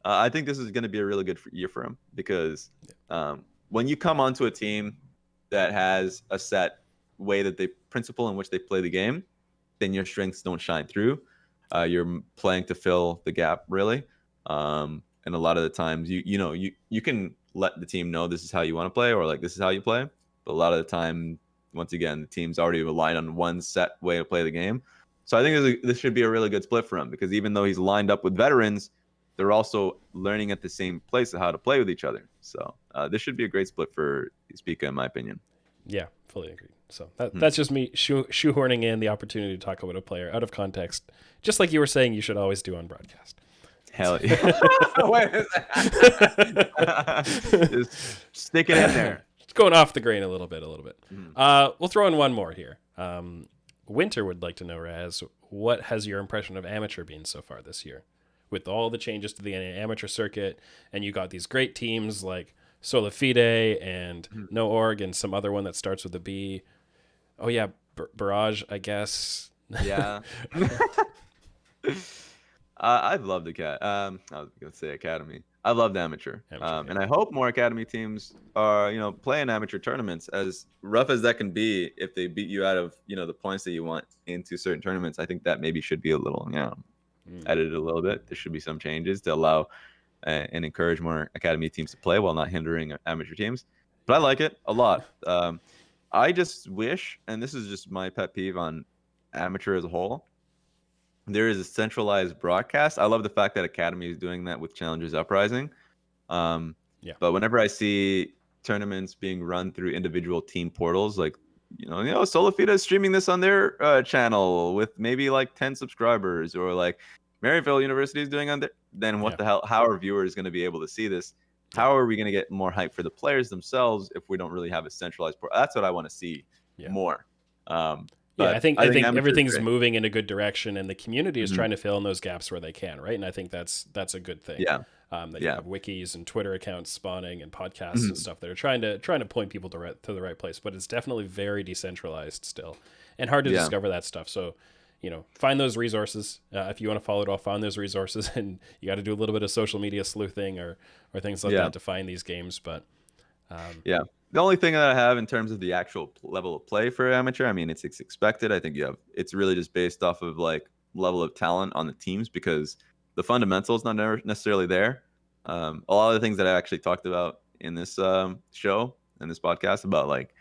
I think this is going to be a really good year for him because when you come onto a team that has a set way that principle in which they play the game, then your strengths don't shine through. You're playing to fill the gap, really. And a lot of the times, you can let the team know this is how you want to play or like this is how you play. But a lot of the time, once again, the team's already relied on one set way to play the game. So I think this should be a really good split for him because even though he's lined up with veterans, they're also learning at the same place how to play with each other. So this should be a great split for Spica, in my opinion. Yeah, fully agree. So that's just me shoehorning in the opportunity to talk about a player out of context, just like you were saying you should always do on broadcast. Hell yeah. Just stick it in there. It's going off the grain a little bit. We'll throw in one more here. Winter would like to know, Raz, what has your impression of amateur been so far this year? With all the changes to the amateur circuit, and you got these great teams like Solafide and No Org and some other one that starts with a B. Oh yeah, Barrage, I guess. Yeah. I've loved the I was gonna say academy. I loved amateur, and I hope more academy teams are playing amateur tournaments. As rough as that can be, if they beat you out of the points that you want into certain tournaments, I think that maybe should be a little edited a little bit. There should be some changes to allow and encourage more academy teams to play while not hindering amateur teams. But I like it a lot. I just wish, and this is just my pet peeve on amateur as a whole, there is a centralized broadcast. I love the fact that academy is doing that with Challengers Uprising. But whenever I see tournaments being run through individual team portals, like Solafita is streaming this on their channel with maybe like 10 subscribers, or like Maryville University is doing on there, then what the hell? How are viewers going to be able to see this? How are we going to get more hype for the players themselves if we don't really have a centralized portal? That's what I want to see more. I think everything's moving in a good direction, and the community is trying to fill in those gaps where they can, right? And I think that's a good thing. You have wikis and Twitter accounts spawning and podcasts and stuff that are trying to point people to the right place. But it's definitely very decentralized still, and hard to discover that stuff. So, find those resources. If you want to follow it all, find those resources, and you got to do a little bit of social media sleuthing or things like that to find these games. But the only thing that I have in terms of the actual level of play for amateur, I mean, it's expected. I think it's really just based off of like level of talent on the teams because the fundamentals not necessarily there. A lot of the things that I actually talked about in this show and this podcast about like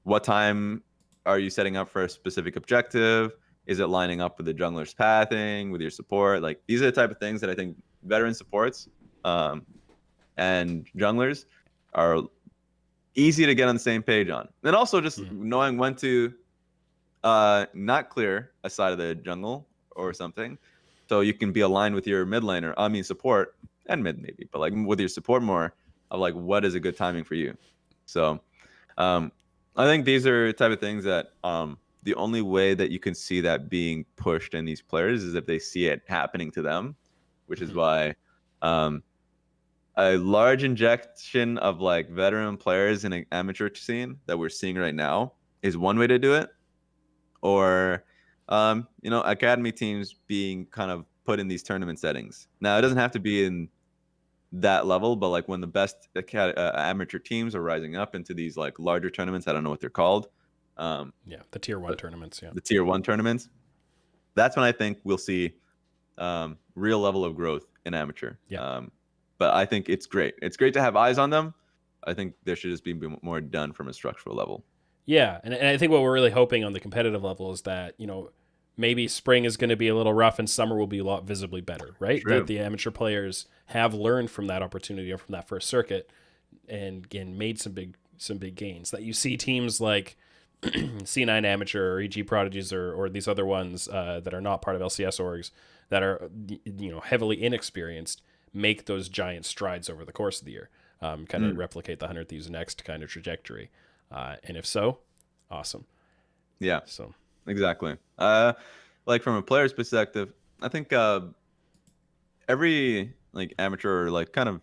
what time are you setting up for a specific objective? Is it lining up with the jungler's pathing, with your support? Like these are the type of things that I think veteran supports and junglers are easy to get on the same page on. And also just knowing when to not clear a side of the jungle or something. So you can be aligned with your mid laner, support and mid maybe, but like with your support more of like what is a good timing for you. So I think these are the type of things that the only way that you can see that being pushed in these players is if they see it happening to them, which is why a large injection of like veteran players in an amateur scene that we're seeing right now is one way to do it. Or academy teams being kind of put in these tournament settings. Now, it doesn't have to be in that level, but like when the best amateur teams are rising up into these like larger tournaments, I don't know what they're called. The tier 1 tournaments. Yeah. The tier 1 tournaments. That's when I think we'll see real level of growth in amateur. Yeah. But I think it's great. It's great to have eyes on them. I think there should just be more done from a structural level. Yeah, and I think what we're really hoping on the competitive level is that, maybe spring is going to be a little rough and summer will be a lot visibly better, right? True. That the amateur players have learned from that opportunity or from that first circuit and, again, made some big gains. That you see teams like C9 Amateur or EG Prodigies or these other ones that are not part of LCS orgs that are, heavily inexperienced make those giant strides over the course of the year, kind of replicate the 100 Thieves Next kind of trajectory. And if so, awesome. Yeah. So exactly. Like from a player's perspective, I think every like amateur or like kind of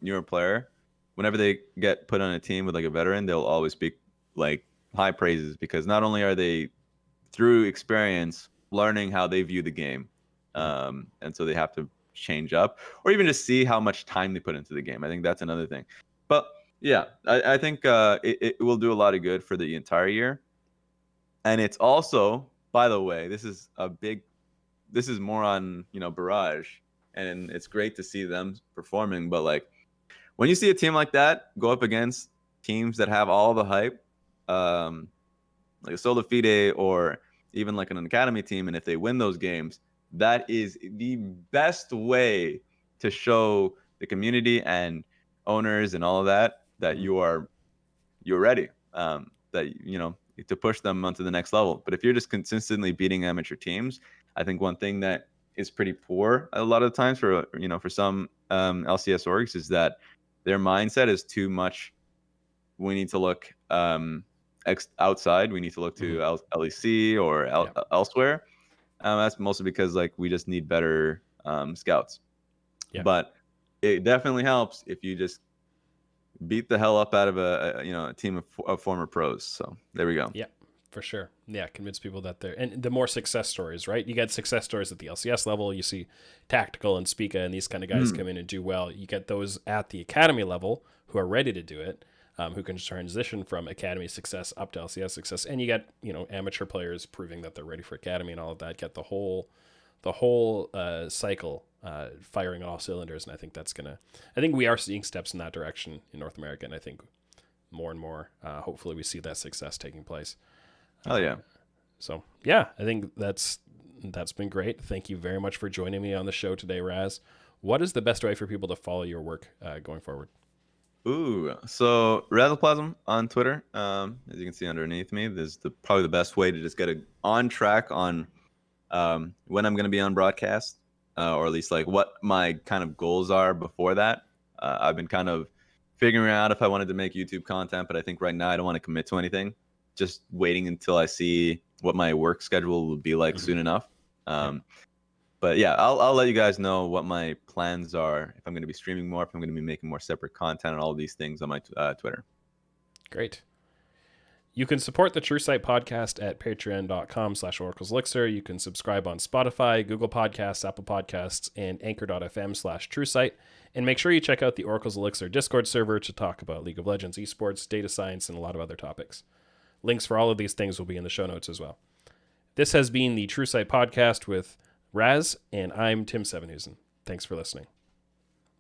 newer player, whenever they get put on a team with like a veteran, they'll always speak like high praises because not only are they through experience learning how they view the game, and so they have to change up or even just see how much time they put into the game. I think that's another thing. But yeah, I think it will do a lot of good for the entire year. And it's also, by the way, this is more on, Barrage, and it's great to see them performing. But like when you see a team like that go up against teams that have all the hype, like a Solo Fide or even like an academy team, and if they win those games, that is the best way to show the community and owners and all of that you're ready, that to push them onto the next level. But if you're just consistently beating amateur teams, I think one thing that is pretty poor a lot of the times for some LCS orgs is that their mindset is too much. We need to look outside. We need to look to LEC or elsewhere. That's mostly because like we just need better scouts. Yeah. But it definitely helps if you just beat the hell up out of a team of former pros. So there we go. Yeah, for sure. Yeah, convince people that and the more success stories, right? You get success stories at the LCS level. You see Tactical and Spica and these kind of guys come in and do well. You get those at the academy level who are ready to do it, who can transition from academy success up to LCS success. And you get, amateur players proving that they're ready for academy and all of that. Get the whole cycle firing on all cylinders, and I think we are seeing steps in that direction in North America, and I think more and more hopefully we see that success taking place. Oh yeah. So yeah, I think that's been great. Thank you very much for joining me on the show today, Raz. What is the best way for people to follow your work going forward? So Razzleplasm on Twitter, as you can see underneath me, this is probably the best way to just get on track on when I'm going to be on broadcast, or at least like what my kind of goals are before that. I've been kind of figuring out if I wanted to make YouTube content, but I think right now I don't want to commit to anything. Just waiting until I see what my work schedule will be like soon enough. But yeah, I'll let you guys know what my plans are, if I'm going to be streaming more, if I'm going to be making more separate content and all of these things on my Twitter. Great. You can support the TrueSight podcast at patreon.com/OraclesElixir. You can subscribe on Spotify, Google Podcasts, Apple Podcasts, and anchor.fm/TrueSight. And make sure you check out the Oracles Elixir Discord server to talk about League of Legends, esports, data science, and a lot of other topics. Links for all of these things will be in the show notes as well. This has been the TrueSight podcast with Raz, and I'm Tim Sevenhuisen. Thanks for listening.